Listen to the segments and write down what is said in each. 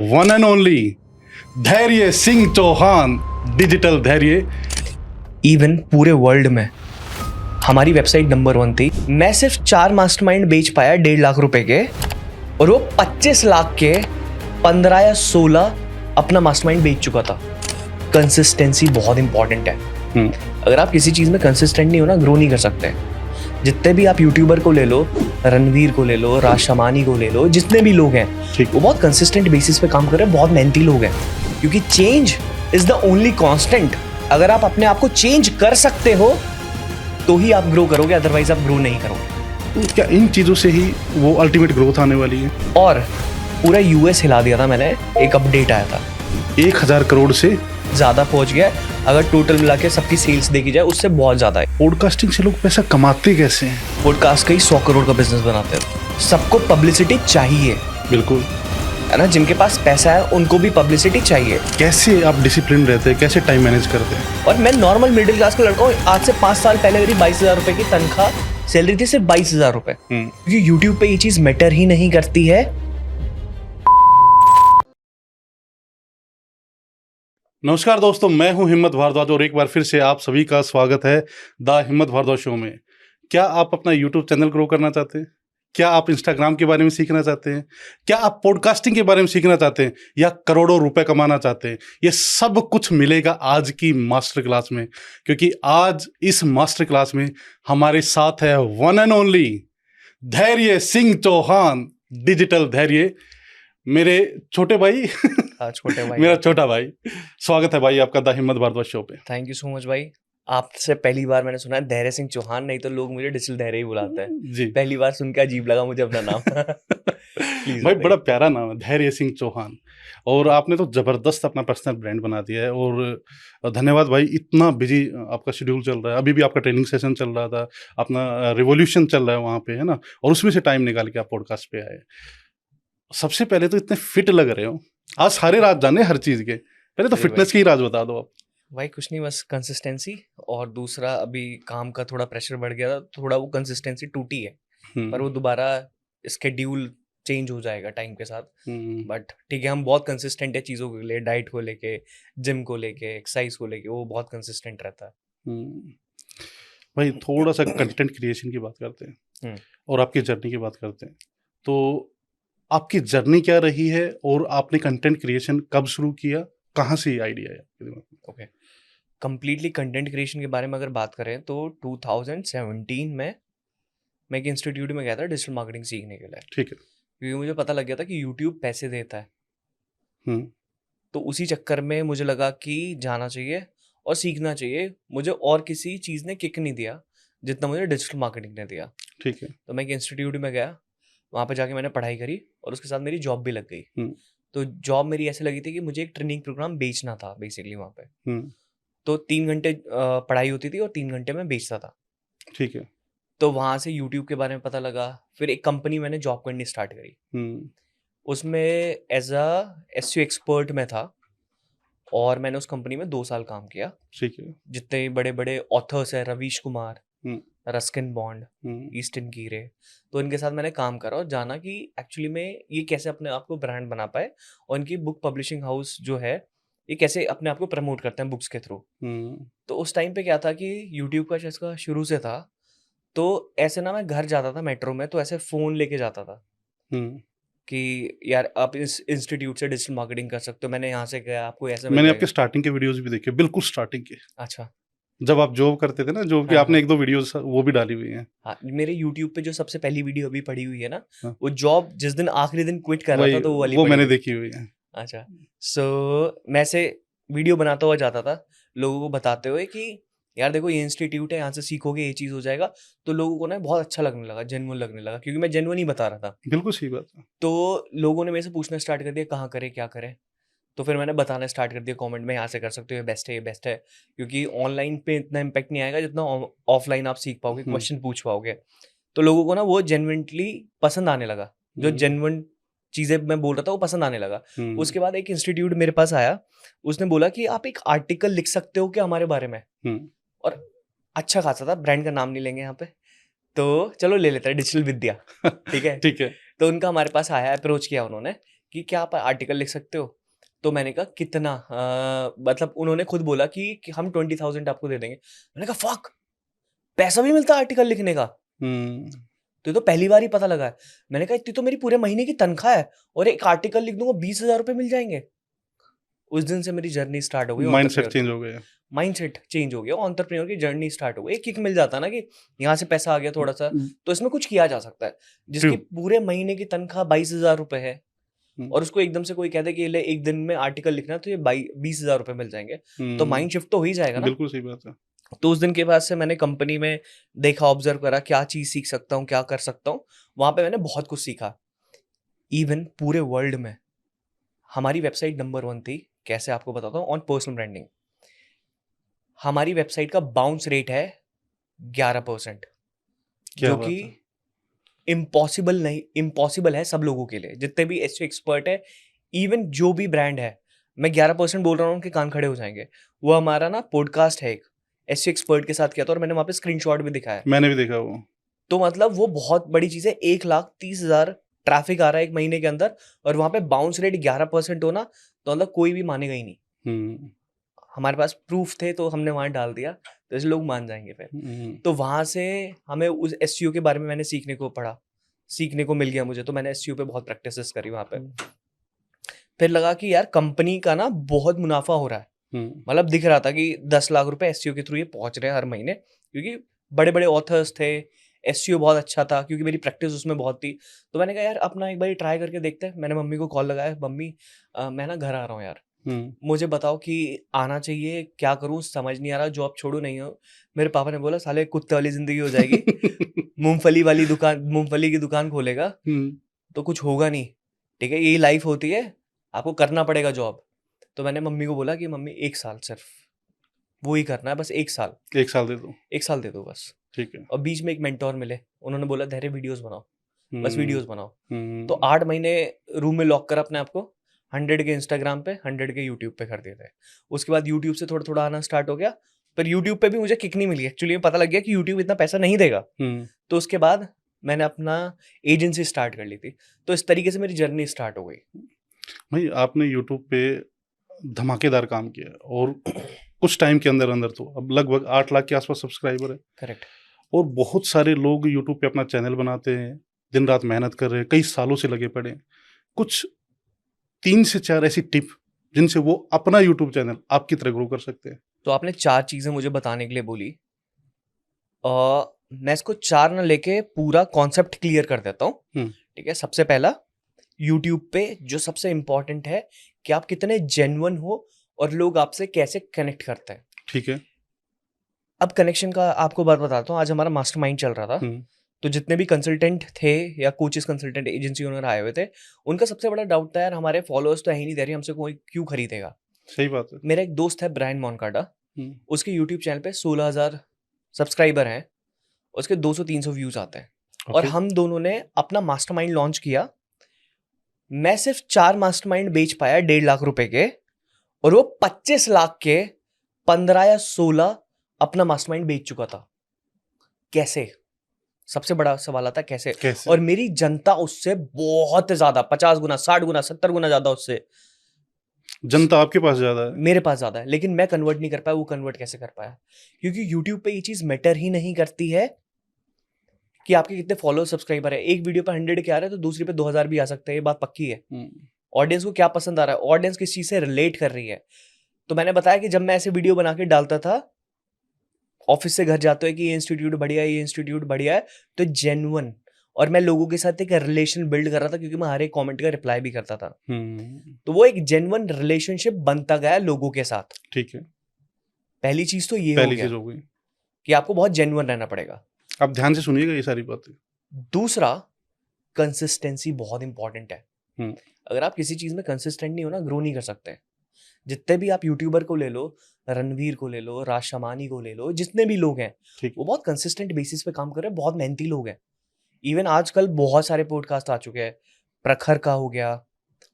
One and only धैर्य Singh Chauhan, digital धैर्य। Even पूरे वर्ल्ड में हमारी वेबसाइट नंबर 1 थी। मैं सिर्फ 4 मास्टरमाइंड बेच पाया 1.5 लाख रुपए के, और वो 25 लाख के 15 या 16 अपना मास्टरमाइंड बेच चुका था। कंसिस्टेंसी बहुत इंपॉर्टेंट है। अगर आप किसी चीज में कंसिस्टेंट नहीं हो ना, ग्रो नहीं कर सकते। जितने भी आप यूट्यूबर को ले लो, रणवीर को ले लो, राज शमानी को ले लो, जितने भी लोग हैं वो बहुत कंसिस्टेंट बेसिस पे काम कर रहे हैं, बहुत मेहनती लोग हैं। क्योंकि change is the only constant. अगर आप अपने आप को चेंज कर सकते हो तो ही आप ग्रो करोगे, अदरवाइज आप ग्रो नहीं करोगे। क्या इन चीज़ों से ही वो अल्टीमेट ग्रोथ आने वाली है? और पूरा यूएस हिला दिया था मैंने। एक अपडेट आया था 1000 करोड़ से ज़्यादा पहुंच गया। अगर टोटल मिला के सबकी सेल्स देखी जाए उससे बहुत ज़्यादा है। पॉडकास्टिंग से लोग पैसा कमाते कैसे हैं? पॉडकास्ट का ही 100 करोड़ का बिजनेस बनाते हैं। सबको पब्लिसिटी चाहिए, बिल्कुल है ना। जिनके पास पैसा है उनको भी पब्लिसिटी चाहिए। कैसे आप डिसिप्लिन रहते हैं, कैसे टाइम मैनेज करते हैं? और मैं नॉर्मल मिडिल क्लास का लड़का हूँ। आज से 5 साल पहले मेरी 22,000 रुपए की तनख्वाह सैलरी थी, सिर्फ 22,000 रुपए। क्योंकि यूट्यूब पे ये चीज मैटर ही नहीं करती है। नमस्कार दोस्तों, मैं हूं हिम्मत भारद्वाज और एक बार फिर से आप सभी का स्वागत है द हिम्मत भारद्वाज शो में। क्या आप अपना यूट्यूब चैनल ग्रो करना चाहते हैं? क्या आप इंस्टाग्राम के बारे में सीखना चाहते हैं? क्या आप पॉडकास्टिंग के बारे में सीखना चाहते हैं? या करोड़ों रुपए कमाना चाहते हैं? ये सब कुछ मिलेगा आज की मास्टर क्लास में, क्योंकि आज इस मास्टर क्लास में हमारे साथ है वन एंड ओनली धैर्य सिंह चौहान, डिजिटल धैर्य। मेरे छोटे भाई छोटे भाई मेरा छोटा भाई, स्वागत है भाई आपका द हिम्मत भारद्वाज शो पे। थैंक यू सो मच भाई। आपसे पहली बार मैंने सुना है धैर्य सिंह चौहान, नहीं तो लोग मुझे डिजिटल धैर्य ही बुलाते हैं जी। पहली बार सुन के अजीब लगा मुझे अपना नाम। भाई बड़ा प्यारा नाम है, धैर्य सिंह चौहान। और आपने तो जबरदस्त अपना पर्सनल ब्रांड बना दिया है। और धन्यवाद भाई, इतना बिजी आपका शेड्यूल चल रहा है। अभी भी आपका ट्रेनिंग सेशन चल रहा था, अपना रिवॉल्यूशन चल रहा है वहाँ पे, है ना। और उसमें से टाइम निकाल के आप पॉडकास्ट पे आए। सबसे पहले तो इतने फिट लग रहे हो। आज सारे राज जाने हर चीज के, पहले तो फिटनेस के ही राज बता दो आप। भाई कुछ नहीं, बस कंसिस्टेंसी। और दूसरा, अभी काम का थोड़ा प्रेशर बढ़ गया था, थोड़ा वो कंसिस्टेंसी टूटी है। पर वो दोबारा स्केड्यूल चेंज हो जाएगा टाइम के साथ। बट ठीक है, हम बहुत कंसिस्टेंट है चीज़ों के लिए, डाइट को लेके, जिम को लेके, एक्सरसाइज को लेके, वो बहुत कंसिस्टेंट रहता है। भाई थोड़ा सा कंटेंट क्रिएशन की बात करते हैं और आपकी जर्नी की बात करते हैं। तो आपकी जर्नी क्या रही है और आपने कंटेंट क्रिएशन कब शुरू किया, कहाँ से ये आइडिया है आपके दिमाग में? ओके, कंप्लीटली कंटेंट क्रिएशन के बारे में अगर बात करें तो 2017 में मैं एक इंस्टीट्यूट में गया था डिजिटल मार्केटिंग सीखने के लिए। ठीक है। क्योंकि मुझे पता लग गया था कि यूट्यूब पैसे देता है। तो उसी चक्कर में मुझे लगा कि जाना चाहिए और सीखना चाहिए। मुझे और किसी चीज़ ने किक नहीं दिया जितना मुझे डिजिटल मार्केटिंग ने दिया। ठीक है। तो मैं एक इंस्टीट्यूट में गया, वहाँ पे जाके मैंने पढ़ाई करी और उसके साथ मेरी जॉब भी लग गई। तो जॉब मेरी ऐसे लगी थी कि मुझे एक ट्रेनिंग प्रोग्राम बेचना था बेसिकली वहाँ पे। तो 3 घंटे पढ़ाई होती थी और 3 घंटे में बेचता था। ठीक है। तो वहाँ से यूट्यूब के बारे में पता लगा। फिर एक कंपनी मैंने जॉब करनी स्टार्ट करी। उसमें एज SEO एक्सपर्ट में था और मैंने उस कंपनी में 2 साल काम किया। ठीक है। जितने बड़े बड़े ऑथर्स हैं, रवीश कुमार, रस्किन बॉन्ड, ईस्टर्न कीरे, तो इनके साथ मैंने काम करा और जाना कि एक्चुअली में ये कैसे अपने आप को ब्रांड बना पाए और इनकी बुक पब्लिशिंग हाउस जो है ये कैसे अपने आप को प्रमोट करते हैं बुक्स के थ्रू। तो उस टाइम पे क्या था कि यूट्यूब का जिसका शुरू से था, तो ऐसे ना मैं घर जाता था मेट्रो में, तो ऐसे फ़ोन लेके जाता था कि यार आप इस इंस्टीट्यूट से डिजिटल मार्केटिंग कर सकते हो, मैंने यहाँ से गया, आपको ऐसे मैंने आपके स्टार्टिंग के वीडियोस भी देखे, बिल्कुल स्टार्टिंग के। अच्छा, जब आप जॉब करते थे ना, जॉब की आपने 1-2 वीडियोस वो भी डाली हुई हैं। हाँ, मेरे यूट्यूब पे जो सबसे पहली वीडियो अभी पड़ी हुई है ना, वो जॉब जिस दिन आखिरी दिन क्विट कर रहा था, तो वो वाली मैंने देखी हुई है। अच्छा, सो मैं से वीडियो बनाता हुआ जाता था, लोगों को बताते हुए कि यार देखो ये इंस्टीट्यूट है, यहाँ से सीखोगे ये चीज़ हो जाएगा। तो लोगों को ना बहुत अच्छा लगने लगा, जेन्युइन लगने लगा, क्योंकि मैं जेन्युइन ही बता रहा था। बिल्कुल सही बात है। तो लोगों ने मेरे से पूछना स्टार्ट कर दिया कहाँ करें, क्या करें। तो फिर मैंने बताना स्टार्ट कर दिया कमेंट में, यहाँ से कर सकते हो, ये बेस्ट है, ये बेस्ट है। क्योंकि ऑनलाइन पे इतना इम्पैक्ट नहीं आएगा जितना ऑफलाइन आप सीख पाओगे, क्वेश्चन पूछ पाओगे। तो लोगों को ना वो जेन्युइनली पसंद आने लगा, जो जेन्युइन चीज़ें मैं बोल रहा था वो पसंद आने लगा। उसके बाद एक इंस्टीट्यूट मेरे पास आया, उसने बोला कि आप एक आर्टिकल लिख सकते हो क्या हमारे बारे में। और अच्छा खासा था, ब्रांड का नाम नहीं लेंगे यहाँ पे, तो चलो ले लेते हैं, डिजिटल विद्या। ठीक है। ठीक है। तो उनका हमारे पास आया, अप्रोच किया उन्होंने कि क्या आप आर्टिकल लिख सकते हो? तो मैंने कहा कितना? मतलब उन्होंने खुद बोला कि हम 20,000 आपको दे देंगे। मैंने कहा फक! पैसा भी मिलता है आर्टिकल लिखने का? हम्म। तो ये तो पहली बार ही पता लगा है। मैंने कहा इतनी तो मेरी पूरे महीने की तनख्वाह है और एक आर्टिकल लिख दूंगा 20,000 रुपए मिल जाएंगे। उस दिन से मेरी जर्नी स्टार्ट हो गई माइंडसेट एंटरप्रेन्योर चेंज की। हो गया। माइंडसेट चेंज हो गया, एंटरप्रेन्योर की जर्नी स्टार्ट हो गई। एक किक मिल जाता ना कि यहाँ से पैसा आ गया थोड़ा सा, तो इसमें कुछ किया जा सकता है। ट्रू। जिसकी पूरे महीने की तनख्वाह 22,000 रुपए है और उसको एकदम से कोई कहते कि ले एक दिन में आर्टिकल लिखना है, तो ये 20,000 रुपए मिल जाएंगे, तो माइंड शिफ्ट तो हो ही जाएगा ना। बिल्कुल सही बात है। तो उस दिन के बाद से मैंने कंपनी में देखा, ऑब्जर्व करा, क्या चीज सीख सकता हूँ, क्या कर सकता हूँ। वहां पे मैंने बहुत कुछ सीखा। इवन पूरे वर्ल्ड में हमारी वेबसाइट नंबर 1 थी। कैसे आपको बताता हूँ, ऑन पर्सनल ब्रांडिंग। हमारी वेबसाइट का बाउंस रेट है 11%, क्या जो बात कि है। इम्पॉसिबल नहीं, इम्पॉसिबल है सब लोगों के लिए, जितने भी एसईओ एक्सपर्ट है। इवन जो भी ब्रांड है, मैं 11% बोल रहा हूँ, उनके कान खड़े हो जाएंगे। वो हमारा ना पॉडकास्ट है एक, एसईओ एक्सपर्ट के साथ किया था और मैंने वहां पे स्क्रीनशॉट भी दिखाया। मैंने भी देखा वो। तो मतलब वो बहुत बड़ी चीज है। 1,30,000 ट्रैफिक आ रहा है एक महीने के अंदर और वहां पे बाउंस रेट 11% होना, तो मतलब कोई भी मानेगा ही नहीं। हम्म। हमारे पास प्रूफ थे तो हमने वहां डाल दिया, तो ऐसे लोग मान जाएंगे फिर। तो वहां से हमें उस एसईओ के बारे में मैंने सीखने को पड़ा, सीखने को मिल गया मुझे। तो मैंने एसईओ पे बहुत प्रैक्टिसेस करी वहां पे। फिर लगा कि यार कंपनी का ना बहुत मुनाफा हो रहा है। मतलब दिख रहा था कि 10 लाख रुपए एसईओ के थ्रू ये पहुंच रहे हैं हर महीने, क्योंकि बड़े बड़े ऑथर्स थे। एसईओ बहुत अच्छा था क्योंकि मेरी प्रैक्टिस उसमें बहुत थी। तो मैंने कहा यार अपना एक बार ट्राई करके देखते हैं। मैंने मम्मी को कॉल लगाया, मम्मी मैं ना घर आ रहा हूँ यार, मुझे बताओ कि आना चाहिए, क्या करूँ, समझ नहीं आ रहा, जॉब छोड़ू नहीं हो। मेरे पापा ने बोला साले कुत्ते वाली जिंदगी हो जाएगी, मूंगफली वाली दुकान, मूंगफली की दुकान खोलेगा तो कुछ होगा नहीं, ठीक है, यही लाइफ होती है, आपको करना पड़ेगा जॉब। तो मैंने मम्मी को बोला कि मम्मी 1 साल सिर्फ वो ही करना है, बस 1 साल, 1 साल दे दो। 1 साल दे दो बस। ठीक है। और बीच में एक मेंटोर मिले, उन्होंने बोला धैर्य वीडियोस बनाओ, बस वीडियोस बनाओ। तो हम्म। 8 महीने रूम में लॉक कर अपने आप को, 100 के इंस्टाग्राम पे, 100 के यूट्यूब पे कर देते हैं। उसके बाद यूट्यूब से थोड़ा थोड़ा आना स्टार्ट हो गया। पर यूट्यूब पे भी मुझे किक नहीं मिली, एक्चुअली पता लग गया कि यूट्यूब इतना पैसा नहीं देगा। तो उसके बाद मैंने अपना एजेंसी स्टार्ट कर ली थी। तो इस तरीके से मेरी जर्नी स्टार्ट हो गई। भाई आपने यूट्यूब पे धमाकेदार काम किया और कुछ टाइम के अंदर अंदर तो अब लगभग 8 लाख के आसपास सब्सक्राइबर है। करेक्ट। और बहुत सारे लोग यूट्यूब पे अपना चैनल बनाते हैं, दिन रात मेहनत कर रहे हैं, कई सालों से लगे पड़े हैं। कुछ 3 से 4 ऐसी टिप जिनसे वो अपना यूट्यूब चैनल आपकी तरह ग्रो कर सकते हैं। तो आपने 4 चीजें मुझे बताने के लिए बोली। मैं इसको 4 ना लेके पूरा कॉन्सेप्ट क्लियर कर देता हूँ। ठीक है, सबसे पहला, यूट्यूब पे जो सबसे इंपॉर्टेंट है कि आप कितने जेन्युइन हो और लोग आपसे कैसे कनेक्ट करते हैं। ठीक है। अब कनेक्शन का आपको बात बताता हूँ। आज हमारा मास्टरमाइंड चल रहा था, तो जितने भी कंसल्टेंट थे या कोचेस, कंसल्टेंट, एजेंसी ओनर आए हुए थे, उनका सबसे बड़ा डाउट था यार हमारे फॉलोअर्स तो है ही नहीं दे रहे, हमसे कोई क्यों खरीदेगा। सही बात है। मेरा एक दोस्त है ब्रायन मोनकाडा, उसके यूट्यूब चैनल पे 16,000 सब्सक्राइबर हैं, उसके 200-300 व्यूज आते हैं। और हम दोनों ने अपना मास्टरमाइंड लॉन्च किया। मैं सिर्फ 4 मास्टरमाइंड बेच पाया 1.5 लाख रुपए के, और वो 25 लाख के 15 या 16 अपना मास्टरमाइंड बेच चुका था। कैसे? सबसे बड़ा सवाल आता है कैसे? और मेरी जनता उससे बहुत ज्यादा, 50 गुना, 60 गुना, 70 गुना ज्यादा उससे। जनता आपके पास ज्यादा है, मेरे पास ज्यादा है, लेकिन मैं कन्वर्ट नहीं कर पाया। वो कन्वर्ट कैसे कर पाया? क्योंकि यूट्यूब पे ये चीज मैटर ही नहीं करती है कि आपके कितने फॉलोअर, सब्सक्राइबर है। एक वीडियो पे 100 के आ रहे हैं तो दूसरी पे 2000 भी आ सकते हैं, ये बात पक्की है। ऑडियंस को क्या पसंद आ रहा है, ऑडियंस किस चीज से रिलेट कर रही है। तो मैंने बताया कि जब मैं ऐसे वीडियो बना के डालता था, ऑफिस से घर जाते हैं कि ये इंस्टीट्यूट बढ़िया है, ये इंस्टीट्यूट बढ़िया है, तो जेन्युइन, और मैं लोगों के साथ एक रिलेशन बिल्ड कर रहा था, क्योंकि मैं हर एक कमेंट का रिप्लाई भी करता था। तो वो एक जेन्युइन रिलेशनशिप बनता गया लोगों के साथ। ठीक है। पहली चीज तो ये पहली चीज हो गई कि आपको बहुत जेन्युइन रहना पड़ेगा। आप ध्यान से सुनिएगा ये सारी बातें। दूसरा, कंसिस्टेंसी बहुत इंपॉर्टेंट है। अगर आप किसी चीज में कंसिस्टेंट नहीं हो ना, ग्रो नहीं कर सकते। जितने भी आप यूट्यूबर को ले लो, रणवीर को ले लो, राज शमानी को ले लो, जितने भी लोग हैं वो बहुत कंसिस्टेंट बेसिस पे काम कर रहे हैं, बहुत मेहनती लोग हैं। इवन आजकल बहुत सारे पॉडकास्ट आ चुके हैं, प्रखर का हो गया,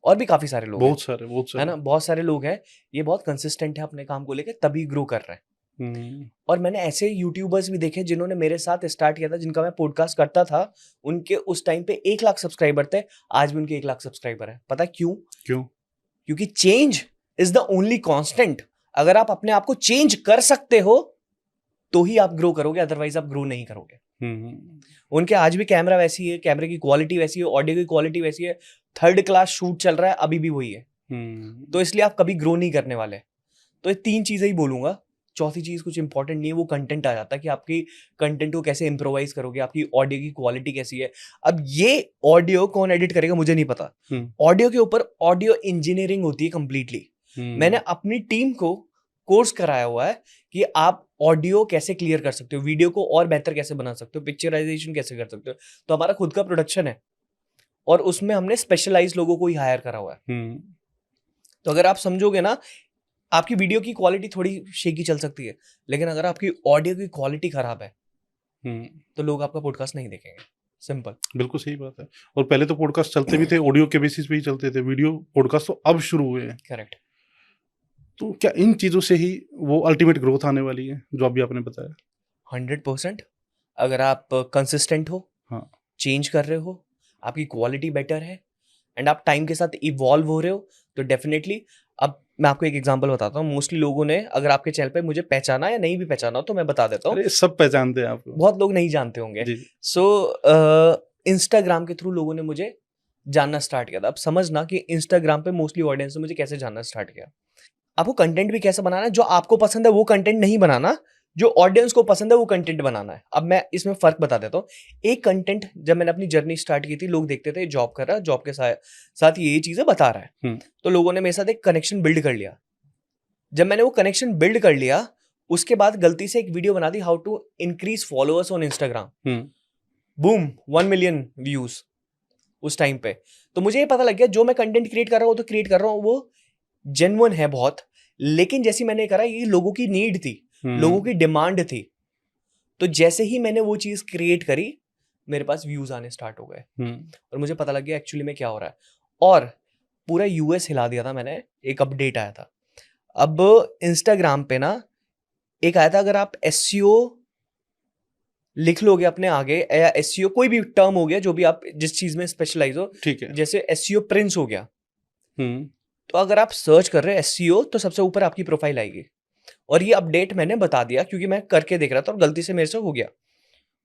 और भी काफी सारे लोग हैं, बहुत सारे है ना, बहुत सारे लोग हैं। ये बहुत कंसिस्टेंट है अपने काम को लेकर, तभी ग्रो कर रहे हैं। और मैंने ऐसे यूट्यूबर्स भी देखे जिन्होंने मेरे साथ स्टार्ट किया था, जिनका मैं पॉडकास्ट करता था, उनके उस टाइम पे 1 लाख सब्सक्राइबर थे, आज भी उनके 1 लाख सब्सक्राइबर है। पता क्यों? क्योंकि change is the only constant. अगर आप अपने आप को चेंज कर सकते हो तो ही आप ग्रो करोगे, अदरवाइज आप ग्रो नहीं करोगे। उनके आज भी कैमरा वैसी है, कैमरे की क्वालिटी वैसी है, ऑडियो की क्वालिटी वैसी है, 3rd क्लास शूट चल रहा है, अभी भी वही है। तो इसलिए आप कभी ग्रो नहीं करने वाले। तो ये 3 चीजें ही बोलूंगा। चौथी चीज कुछ इंपॉर्टेंट नहीं है, वो कंटेंट आ जाता है कि आपकी कंटेंट को कैसे इंप्रोवाइज करोगे, आपकी ऑडियो की क्वालिटी कैसी है। अब ये ऑडियो कौन एडिट करेगा मुझे नहीं पता। ऑडियो के ऊपर ऑडियो इंजीनियरिंग होती है कंप्लीटली। मैंने अपनी टीम को कोर्स कराया हुआ है कि आप ऑडियो कैसे क्लियर कर सकते हो, वीडियो को और बेहतर कैसे बना सकते हो, पिक्चराइजेशन कैसे कर सकते हो। तो हमारा खुद का प्रोडक्शन है और उसमें हमने स्पेशलाइज लोगों को ही हायर करा हुआ है। तो अगर आप समझोगे ना, आपकी वीडियो की क्वालिटी थोड़ी शेकी चल सकती है, लेकिन अगर आपकी ऑडियो की क्वालिटी खराब है तो लोग आपका पॉडकास्ट नहीं देखेंगे। सिंपल। बिल्कुल सही बात है। और पहले तो पॉडकास्ट चलते भी थे ऑडियो के बेसिस पे ही चलते थे, वीडियो पॉडकास्ट तो अब शुरू हुए हैं। करेक्ट। तो क्या इन चीजों से ही वो अल्टीमेट ग्रोथ आने वाली है जो अभी आपने बताया? 100%। अगर आप कंसिस्टेंट हो, हाँ, चेंज कर रहे हो, आपकी क्वालिटी बेटर है एंड आप टाइम के साथ इवॉल्व हो रहे हो, तो डेफिनेटली। अब मैं आपको एक एग्जांपल बताता हूँ। मोस्टली लोगों ने, अगर आपके चैनल पे मुझे पहचाना या नहीं भी पहचाना हो तो मैं बता देता हूँ। अरे सब पहचानते हैं आपको, बहुत लोग नहीं जानते होंगे। सो इंस्टाग्राम के थ्रू लोगों ने मुझे जानना स्टार्ट किया था। अब समझना कि इंस्टाग्राम पे मोस्टली ऑडियंस ने मुझे कैसे जानना स्टार्ट किया। आपको कंटेंट भी कैसे बनाना है, जो आपको पसंद है वो कंटेंट नहीं बनाना, जो ऑडियंस को पसंद है वो कंटेंट बनाना है। अब मैं इसमें फर्क बता देता हूँ। एक कंटेंट, जब मैंने अपनी जर्नी स्टार्ट की थी, लोग देखते थे जॉब कर रहा है, जॉब के साथ ये चीजें बता रहा है, तो लोगों ने मेरे साथ एक कनेक्शन बिल्ड कर लिया। जब मैंने वो कनेक्शन बिल्ड कर लिया, उसके बाद गलती से एक वीडियो बना दी, how to increase followers on Instagram. Boom, 1 million views उस टाइम पे। तो मुझे ये पता लग गया जो मैं कंटेंट क्रिएट कर रहा हूँ, तो क्रिएट कर रहा हूँ, वो जेन्युइन है बहुत। लेकिन जैसी मैंने करा, ये लोगों की नीड थी, लोगों की डिमांड थी। तो जैसे ही मैंने वो चीज क्रिएट करी, मेरे पास व्यूज आने स्टार्ट हो गए और मुझे पता लग गया एक्चुअली में क्या हो रहा है। और पूरा यूएस हिला दिया था मैंने। एक अपडेट आया था। अब इंस्टाग्राम पे ना एक आया था, अगर आप एसईओ लिख लोगे अपने आगे, या एसईओ कोई भी टर्म हो गया, जो भी आप जिस चीज में स्पेशलाइज हो, ठीक है, जैसे एसईओ प्रिंस हो गया, तो अगर आप सर्च कर रहे हैं एसईओ, तो सबसे ऊपर आपकी प्रोफाइल आएगी। और ये अपडेट मैंने बता दिया क्योंकि मैं करके देख रहा था और गलती से मेरे से हो गया।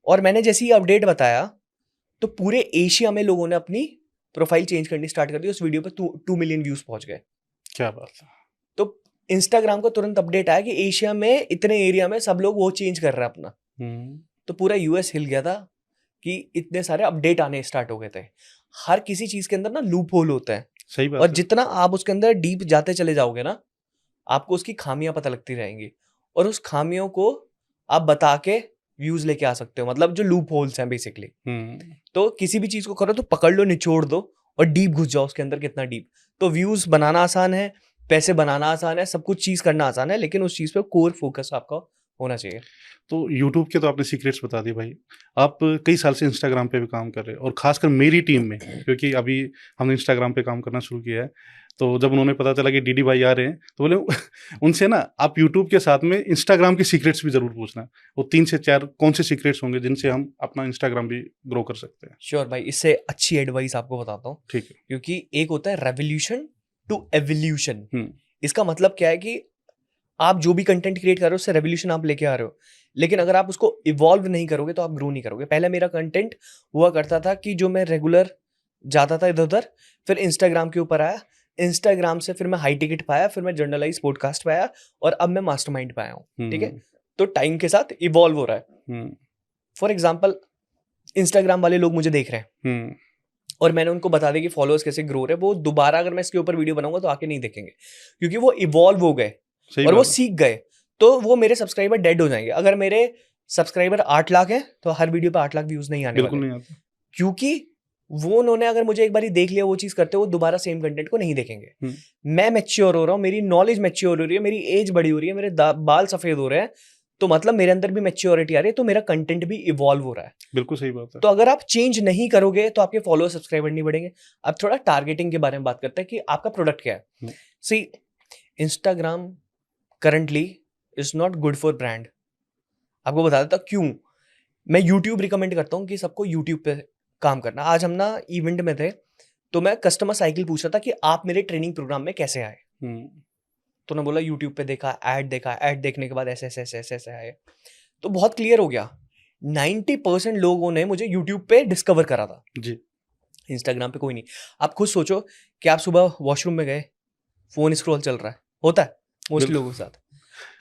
और मैंने जैसे ही अपडेट बताया, तो पूरे एशिया में लोगों ने अपनी प्रोफाइल चेंज करनी स्टार्ट कर दी। उस वीडियो पे 2 मिलियन व्यूज पहुंच गए। क्या बात है। तो इंस्टाग्राम को तुरंत अपडेट आया कि एशिया में इतने एरिया में सब लोग वो चेंज कर रहे हैं अपना। तो पूरा यूएस हिल गया था कि इतने सारे अपडेट आने स्टार्ट हो गए थे। हर किसी चीज के अंदर ना लूप होल होता है। सही बात और है। जितना आप उसके अंदर डीप जाते चले जाओगे ना, आपको उसकी खामियां पता लगती रहेंगी और उस खामियों को आप बता के व्यूज लेके आ सकते हो। मतलब जो लूप होल्स हैं बेसिकली। तो किसी भी चीज को करो तो पकड़ लो, निचोड़ दो और डीप घुस जाओ उसके अंदर, कितना डीप। तो व्यूज बनाना आसान है, पैसे बनाना आसान है, सब कुछ चीज करना आसान है, लेकिन उस चीज पे कोर फोकस आपका होना चाहिए। तो यूट्यूब के तो आपने सीक्रेट्स बता दिए भाई। आप कई साल से इंस्टाग्राम पे भी काम कर रहे हैं और खासकर मेरी टीम में, क्योंकि अभी हमने इंस्टाग्राम पे काम करना शुरू किया है, तो जब उन्होंने पता चला कि डीडी भाई आ रहे हैं, तो बोले उनसे ना आप यूट्यूब के साथ में इंस्टाग्राम के सीक्रेट्स भी जरूर पूछना। वो 3 से 4 कौन से सीक्रेट्स होंगे जिनसे हम अपना इंस्टाग्राम भी ग्रो कर सकते हैं? श्योर भाई, इससे अच्छी एडवाइस आपको बताता हूँ। ठीक है। क्योंकि एक होता है रेवोल्यूशन टू एवोल्यूशन। इसका मतलब क्या है कि आप जो भी कंटेंट क्रिएट कर रहे हो उससे रेवोल्यूशन आप लेके आ रहे हो, लेकिन अगर आप उसको इवॉल्व नहीं करोगे तो आप ग्रो नहीं करोगे। पहले मेरा कंटेंट हुआ करता था कि जो मैं रेगुलर जाता था इधर उधर, फिर इंस्टाग्राम के ऊपर आया, इंस्टाग्राम से फिर मैं हाई टिकट पाया, फिर मैं जर्नलाइज पॉडकास्ट पाया और अब मैं मास्टरमाइंड पाया हूँ। ठीक है, तो टाइम के साथ इवॉल्व हो रहा है। फॉर एग्जाम्पल, इंस्टाग्राम वाले लोग मुझे देख रहे हैं और मैंने उनको बता दिया कि फॉलोअर्स कैसे ग्रो रहे, वो दोबारा अगर मैं इसके ऊपर वीडियो बनाऊंगा तो आके नहीं देखेंगे, क्योंकि वो इवॉल्व हो गए और वो सीख गए। तो वो मेरे सब्सक्राइबर डेड हो जाएंगे। अगर मेरे सब्सक्राइबर 8 लाख हैं तो हर वीडियो पे 8 लाख व्यूज नहीं आने वाले, नहीं आते। क्योंकि वो उन्होंने अगर मुझे एक बार देख लिया वो चीज करते, वो दोबारा सेम कंटेंट को नहीं देखेंगे। मैं मैच्योर हो रहा हूँ, मेरी नॉलेज मैच्योर हो रही है, मेरी एज बड़ी हो रही है, मेरे बाल सफेद हो रहे हैं, तो मतलब मेरे अंदर भी मैच्योरिटी आ रही है, तो मेरा कंटेंट भी इवॉल्व हो रहा है। बिल्कुल सही बात है। तो अगर आप चेंज नहीं करोगे तो आपके फॉलोअर सब्सक्राइबर नहीं बढ़ेंगे। अब थोड़ा टारगेटिंग के बारे में बात करते हैं कि आपका प्रोडक्ट क्या है। See, Instagram currently is not good for brand. आपको बता देता क्यों। मैं यूट्यूब रिकमेंड करता हूँ कि सबको यूट्यूब पे काम करना। आज हम ना इवेंट में थे, तो मैं कस्टमर साइकिल पूछ रहा था कि आप मेरे ट्रेनिंग प्रोग्राम में कैसे आए। तो उन्होंने बोला यूट्यूब पे देखा, ऐड देखने के बाद ऐसे ऐसे ऐसे ऐसे ऐसे आए। तो बहुत क्लियर हो गया, 90% लोगों ने मुझे यूट्यूब पे डिस्कवर करा था जी। इंस्टाग्राम पे कोई नहीं। आप खुद सोचो कि आप सुबह वॉशरूम में गए, फोन स्क्रॉल चल रहा है, होता है मोस्टली लोगों के साथ।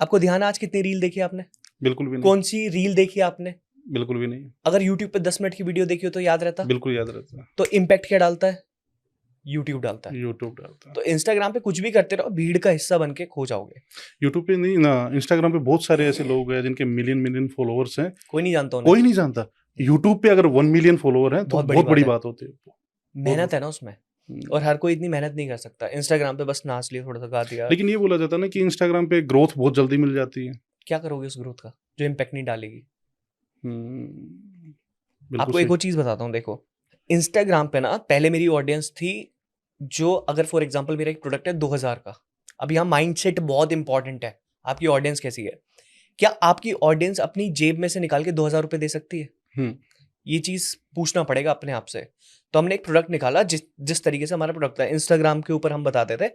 आपको ध्यान है आज कितनी रील देखी आपने? बिल्कुल भी नहीं। कौन सी रील देखी आपने? बिल्कुल भी नहीं। अगर यूट्यूब पे 10 मिनट की वीडियो देखी हो तो याद रहता? बिल्कुल याद रहता है। तो इम्पैक्ट क्या डालता है? यूट्यूब डालता है। यूट्यूब डालता है। तो इंस्टाग्राम पे कुछ भी करते रहो, भीड़ का हिस्सा बन के खो जाओगे। यूट्यूब पे नहीं ना, इंस्टाग्राम पे बहुत सारे ऐसे लोग हैं जिनके मिलियन फॉलोअर्स हैं, कोई नहीं जानता उन्हें। कोई नहीं जानता। यूट्यूब पे अगर 1 मिलियन फॉलोअर हैं तो बहुत बड़ी बात होती है। मेहनत है ना उसमें, और हर कोई इतनी मेहनत नहीं कर सकता। इंस्टाग्राम पे बस नाच लिया, थोड़ा सा गा दिया। लेकिन ये बोला जाता है ना कि इंस्टाग्राम पे ग्रोथ बहुत जल्दी मिल जाती है। क्या करोगे उस ग्रोथ का जो इम्पैक्ट नहीं डालेगी? बिल्कुल आपको एक और चीज बताता हूँ, देखो इंस्टाग्राम पे ना पहले मेरी ऑडियंस थी जो, अगर फॉर एग्जांपल मेरा एक प्रोडक्ट है 2000 का। अब यहाँ माइंडसेट बहुत इंपॉर्टेंट है। आपकी ऑडियंस कैसी है? क्या आपकी ऑडियंस अपनी जेब में से निकाल के 2000 रुपए दे सकती है? ये चीज पूछना पड़ेगा अपने आप से। तो हमने एक प्रोडक्ट निकाला, जिस तरीके से हमारा प्रोडक्ट था इंस्टाग्राम के ऊपर हम बताते थे।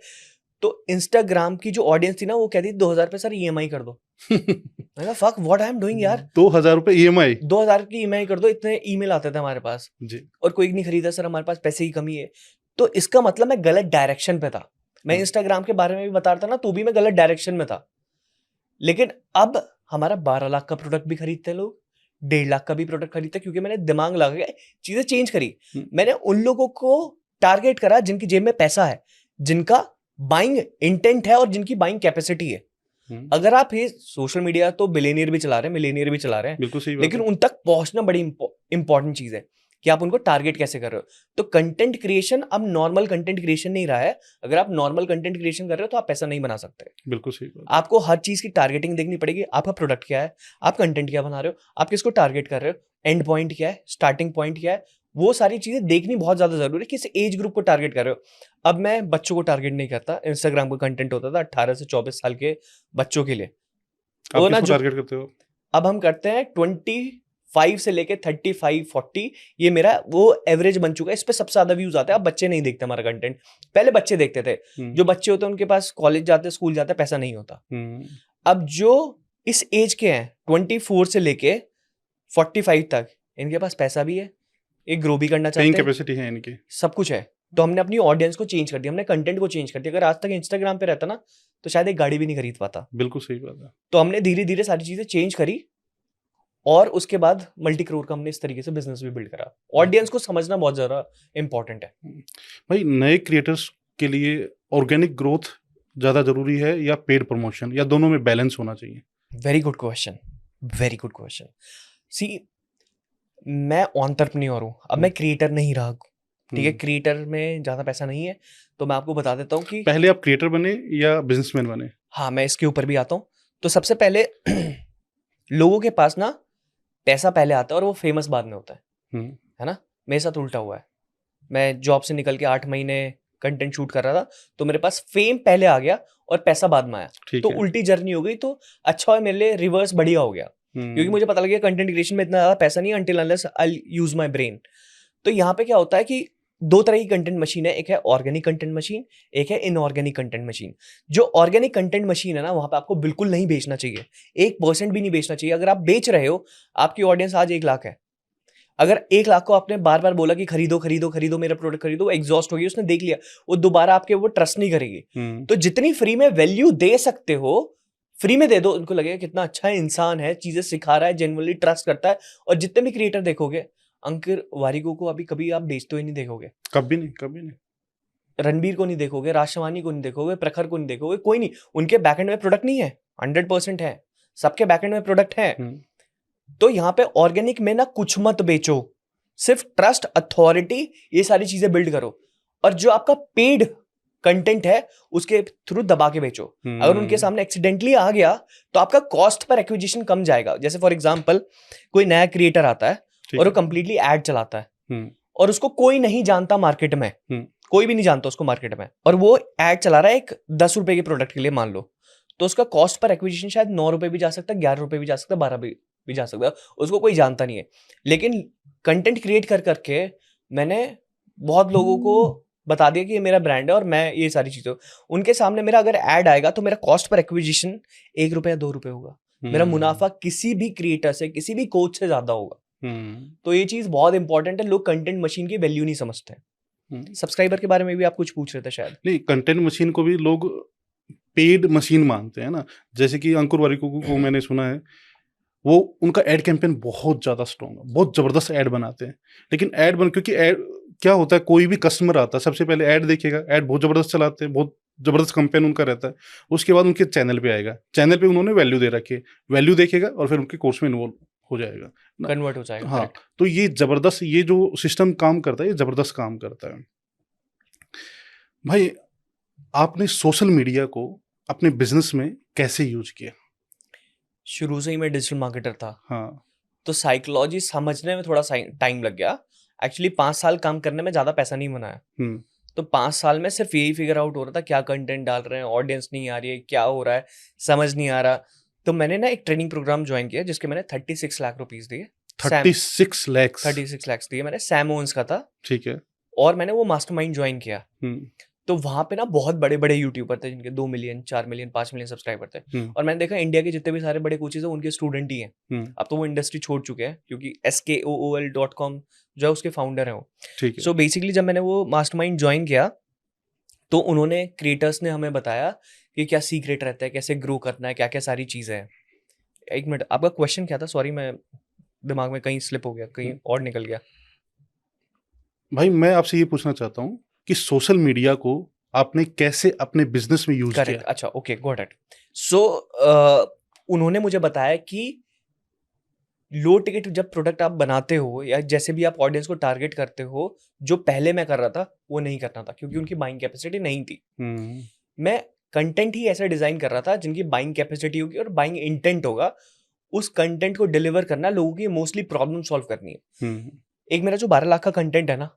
तो इंस्टाग्राम की जो ऑडियंस थी ना, वो कहती 2000 पे सर EMI कर दो। मैंने fuck what I am doing यार, 2000 रुपए EMI, 2000 की EMI कर दो। इतने ईमेल आते थे हमारे पास जी, और कोई नहीं खरीदा सर, हमारे पास पैसे की कमी है। तो इसका मतलब मैं गलत डायरेक्शन पे था। मैं इंस्टाग्राम के बारे में भी बता रहा था ना, तो भी मैं गलत डायरेक्शन में था। लेकिन अब हमारा 12 लाख का प्रोडक्ट भी खरीदते हैं लोग, 1.5 लाख का भी प्रोडक्ट खरीदते हैं, क्योंकि मैंने दिमाग लगा के चीजें चेंज करी। मैंने उन लोगों को टारगेट करा जिनकी जेब में पैसा है, जिनका बाइंग इंटेंट है और जिनकी बाइंग कैपेसिटी है। अगर आप ये सोशल मीडिया तो बिलियनियर भी चला रहे हैं, मिलियनियर भी चला रहे हैं, बिल्कुल सही बात लेकिन है। उन तक पहुंचना बड़ी इंपॉर्टेंट चीज है कि आप उनको टारगेट कैसे कर रहे हो। तो कंटेंट क्रिएशन अब नॉर्मल कंटेंट क्रिएशन नहीं रहा है। अगर आप नॉर्मल कंटेंट क्रिएशन कर रहे हो तो आप पैसा नहीं बना सकते। बिल्कुल सही बात। आपको हर चीज की टारगेटिंग देखनी पड़ेगी। आपका प्रोडक्ट क्या है, आप कंटेंट क्या बना रहे हो, आप किसको टारगेट कर रहे हो, एंड पॉइंट क्या है, स्टार्टिंग पॉइंट क्या है, वो सारी चीजें देखनी बहुत ज्यादा जरूरी है। किस एज ग्रुप को टारगेट कर रहे हो। अब मैं बच्चों को टारगेट नहीं करता। इंस्टाग्राम का कंटेंट होता था 18 से 24 साल के बच्चों के लिए। आप किसको टारगेट करते हो? अब हम करते हैं 25 से लेके 35-40। ये मेरा वो एवरेज बन चुका है। इस पे सबसे ज्यादा व्यूज आते हैं। अब बच्चे नहीं देखते हमारा कंटेंट, पहले बच्चे देखते थे। जो बच्चे होते हैं उनके पास कॉलेज जाते, स्कूल जाते, पैसा नहीं होता। अब जो इस एज के हैं 24 से लेके 45 तक, इनके पास पैसा भी है, एक ग्रो भी करना चाहते हैं, कैपेसिटी है इनकी, सब कुछ है। तो हमने अपनी ऑडियंस को चेंज कर दिया, हमने कंटेंट को चेंज कर दिया। अगर आज तक इंस्टाग्राम पे रहता ना, तो शायद एक गाड़ी भी नहीं खरीद पाता। बिल्कुल सही बात है। तो हमने धीरे धीरे सारी चीजें चेंज करी, और उसके बाद मल्टी करोड़ का हमने इस तरीके से बिजनेस भी बिल्ड करा। ऑडियंस को समझना बहुत ज्यादा इंपॉर्टेंट है भाई। नए क्रिएटर्स के लिए ऑर्गेनिक ग्रोथ ज्यादा जरूरी है या पेड प्रमोशन, या दोनों में बैलेंस होना चाहिए? Very good question, very good question. See, मैं एंटरप्रेन्योर हूँ, अब मैं क्रिएटर नहीं रहा। ठीक है, क्रिएटर में ज्यादा पैसा नहीं है, तो मैं आपको बता देता हूँ कि पहले आप क्रिएटर बने या बिजनेसमैन बने? हाँ, मैं इसके ऊपर भी आता हूँ। तो सबसे पहले लोगों के पास ना पैसा पहले आता है और वो फेमस बाद में होता है ना। मेरे साथ उल्टा हुआ है। मैं जॉब से निकल के 8 महीने कंटेंट शूट कर रहा था, तो मेरे पास फेम पहले आ गया और पैसा बाद में आया। तो उल्टी जर्नी हो गई। तो अच्छा है मेरे लिए, रिवर्स बढ़िया हो गया, क्योंकि मुझे पता लग गया कंटेंट क्रिएशन में इतना ज्यादा पैसा नहीं है until unless I'll use my brain। तो यहाँ पे क्या होता है कि 2 तरह की कंटेंट मशीन है। एक है ऑर्गेनिक कंटेंट मशीन, एक है इनऑर्गेनिक कंटेंट मशीन। जो ऑर्गेनिक कंटेंट मशीन है ना, वहां पे आपको बिल्कुल नहीं बेचना चाहिए, 1% भी नहीं बेचना चाहिए। अगर आप बेच रहे हो, आपकी ऑडियंस आज 1 लाख है, अगर 1 लाख को आपने बार बार बोला कि खरीदो खरीदो खरीदो मेरा प्रोडक्ट खरीदो, वो एग्जॉस्ट होगी, उसने देख लिया, वो दोबारा आपके वो ट्रस्ट नहीं करेगी। तो जितनी फ्री में वैल्यू दे सकते हो, फ्री में दे दो। उनको लगेगा कितना अच्छा इंसान है, चीजें सिखा रहा है, जेन्युइनली ट्रस्ट करता है। और जितने भी क्रिएटर देखोगे, अंकित वारिगो को अभी कभी आप बेचते हुए नहीं देखोगे, कभी नहीं, कभी नहीं। रणबीर को नहीं देखोगे, राशवानी को नहीं देखोगे, प्रखर को नहीं देखोगे, कोई नहीं। उनके बैकएंड में प्रोडक्ट नहीं है, 100% है, सबके बैकएंड में प्रोडक्ट है। तो यहाँ पे ऑर्गेनिक में ना कुछ मत बेचो, सिर्फ ट्रस्ट, अथॉरिटी, ये सारी चीजें बिल्ड करो। और जो आपका पेड कंटेंट है उसके थ्रू दबा के बेचो। अगर उनके सामने एक्सीडेंटली आ गया तो आपका कॉस्ट पर एक्विजिशन कम जाएगा। जैसे फॉर एग्जांपल कोई नया क्रिएटर आता है और वो कंप्लीटली एड चलाता है, और उसको कोई नहीं जानता मार्केट में, कोई भी नहीं जानता उसको मार्केट में, और वो एड चला रहा है एक 10 रुपए के प्रोडक्ट के लिए मान लो। तो उसका कॉस्ट पर एक्विजिशन शायद 9 रुपए भी जा सकता है, 11 रुपए भी जा सकता है, 12 भी जा सकता है, उसको कोई जानता नहीं है। लेकिन कंटेंट क्रिएट कर करके मैंने बहुत लोगों को बता दिया कि ये मेरा ब्रांड है और मैं ये सारी चीजें, उनके सामने मेरा अगर ऐड आएगा तो मेरा कॉस्ट पर एक्विजिशन 1 रुपए या 2 रुपए होगा, मेरा मुनाफा किसी भी क्रिएटर से, किसी भी कोच से ज्यादा होगा। तो ये चीज बहुत इंपॉर्टेंट है, लोग कंटेंट मशीन की वैल्यू नहीं समझते हैं। सब्सक्राइबर के बारे में भी आप कुछ पूछ रहे थे शायद। नहीं, कंटेंट मशीन को भी लोग पेड मशीन मानते हैं ना। जैसे कि अंकुर वारिको को मैंने सुना है, वो उनका एड कैंपेन बहुत ज़्यादा स्ट्रॉन्ग है, बहुत ज़बरदस्त ऐड बनाते हैं। लेकिन क्योंकि ऐड क्या होता है, कोई भी कस्टमर आता है सबसे पहले ऐड देखेगा, ऐड बहुत ज़बरदस्त चलाते हैं, बहुत ज़बरदस्त कैंपेन उनका रहता है। उसके बाद उनके चैनल पे आएगा, चैनल पे उन्होंने वैल्यू दे रखी है, वैल्यू देखेगा और फिर उनके कोर्स में इन्वॉल्व हो जाएगा, कन्वर्ट हो जाएगा। हाँ, तो ये ज़बरदस्त, ये जो सिस्टम काम करता है, ये ज़बरदस्त काम करता है। भाई, आपने सोशल मीडिया को अपने बिजनेस में कैसे यूज किया? शुरू से ही मैं डिजिटल मार्केटर था। हाँ। तो साइकोलॉजी समझने में थोड़ा टाइम लग गया। एक्चुअली 5 साल काम करने में ज़्यादा पैसा नहीं बनाया। तो 5 साल में सिर्फ यही फिगर आउट हो रहा था, क्या कंटेंट डाल रहे हैं, ऑडियंस नहीं आ रही है, क्या हो रहा है, समझ नहीं आ रहा। तो मैंने ना एक ट्रेनिंग प्रोग्राम ज्वाइन किया जिसके मैंने 36 लाख रुपीस दिए। 36 लाख दिए मैंने, सैम ओवेंस का था। ठीक है। और मैंने वो मास्टरमाइंड ज्वाइन किया। तो वहां पे ना बहुत बड़े बड़े यूट्यूबर थे जिनके 2 मिलियन, 4 मिलियन, 5 मिलियन सब्सक्राइबर थे। और मैंने देखा इंडिया के जितने भी सारे बड़े कोचेज हैं उनके स्टूडेंट ही हैं। अब तो वो इंडस्ट्री छोड़ चुके हैं क्योंकि skool.com जो है उसके फाउंडर हैं वो। ठीक है। सो बेसिकली जब मैंने वो मास्टरमाइंड ज्वाइन किया तो उन्होंने, क्रिएटर्स ने हमें बताया कि क्या सीक्रेट रहता है, कैसे ग्रो करना है, क्या क्या सारी चीजें हैं। एक मिनट, आपका क्वेश्चन क्या था? सॉरी, मैं दिमाग में कहीं स्लिप हो गया, कहीं और निकल गया। भाई, मैं आपसे ये पूछना चाहता हूँ कि सोशल मीडिया को आपने कैसे अपने बिजनेस में यूज किया? अच्छा, ओके, गॉट इट। सो उन्होंने मुझे बताया कि लो टिकट जब प्रोडक्ट आप बनाते हो या जैसे भी आप ऑडियंस को टारगेट करते हो, जो पहले मैं कर रहा था वो नहीं करना था क्योंकि उनकी बाइंग कैपेसिटी नहीं थी। मैं कंटेंट ही ऐसा डिजाइन कर रहा था जिनकी बाइंग कैपेसिटी होगी और बाइंग इंटेंट होगा। उस कंटेंट को डिलीवर करना, लोगों की मोस्टली प्रॉब्लम सॉल्व करनी है। एक मेरा जो 12 लाख का कंटेंट है ना,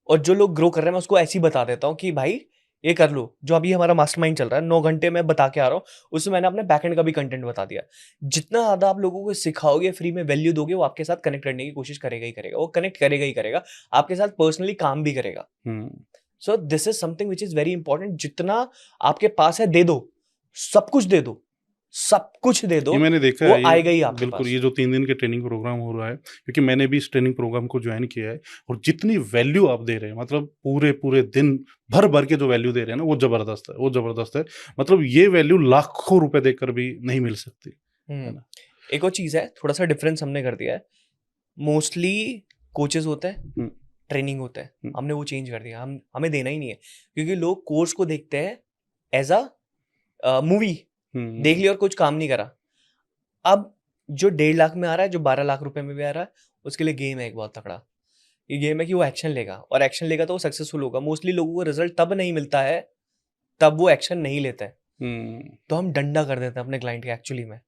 और जो लोग ग्रो कर रहे हैं, मैं उसको ऐसे ही बता देता हूँ कि भाई ये कर लो। जो अभी हमारा मास्टरमाइंड चल रहा है 9 घंटे में बता के आ रहा हूँ, उसमें मैंने अपने बैकएंड का भी कंटेंट बता दिया। जितना ज्यादा आप लोगों को सिखाओगे, फ्री में वैल्यू दोगे, वो आपके साथ कनेक्ट करने की कोशिश करेगा ही करेगा। वो कनेक्ट करेगा ही करेगा, आपके साथ पर्सनली काम भी करेगा। So this is something which is very important. जितना आपके पास है दे दो, सब कुछ दे दो, सब कुछ दे दो, ये मैंने देखा वो है, आएगा ही आपके बिल्कुल पास। ये जो 3 दिन के ट्रेनिंग प्रोग्राम हो रहा है, क्योंकि मैंने भी इस ट्रेनिंग प्रोग्राम को ज्वाइन किया है, और जितनी वैल्यू आप दे रहे हैं, मतलब पूरे दिन भर के जो वैल्यू दे रहे हैं ना, वो जबरदस्त है, वो जबरदस्त है। मतलब ये वैल्यू लाखों रुपए देकर भी नहीं मिल सकती, है ना? एक और चीज है, थोड़ा सा डिफरेंस हमने कर दिया है। मोस्टली कोचेस होते हैं, ट्रेनिंग होता है, हमने वो चेंज कर दिया। हमें देना ही नहीं है क्योंकि लोग कोर्स को देखते हैं एज अ मूवी, देख लिया और कुछ काम नहीं करा। अब जो 1.5 लाख में आ रहा है, जो 12 लाख रुपए में भी आ रहा है, उसके लिए गेम है एक बहुत तगड़ा। ये गेम है कि वो एक्शन लेगा, और एक्शन लेगा तो वो सक्सेसफुल होगा। मोस्टली लोगों को रिजल्ट तब नहीं मिलता है तब वो एक्शन नहीं लेते हैं। तो हम डंडा कर देते हैं अपने क्लाइंट के एक्चुअली में,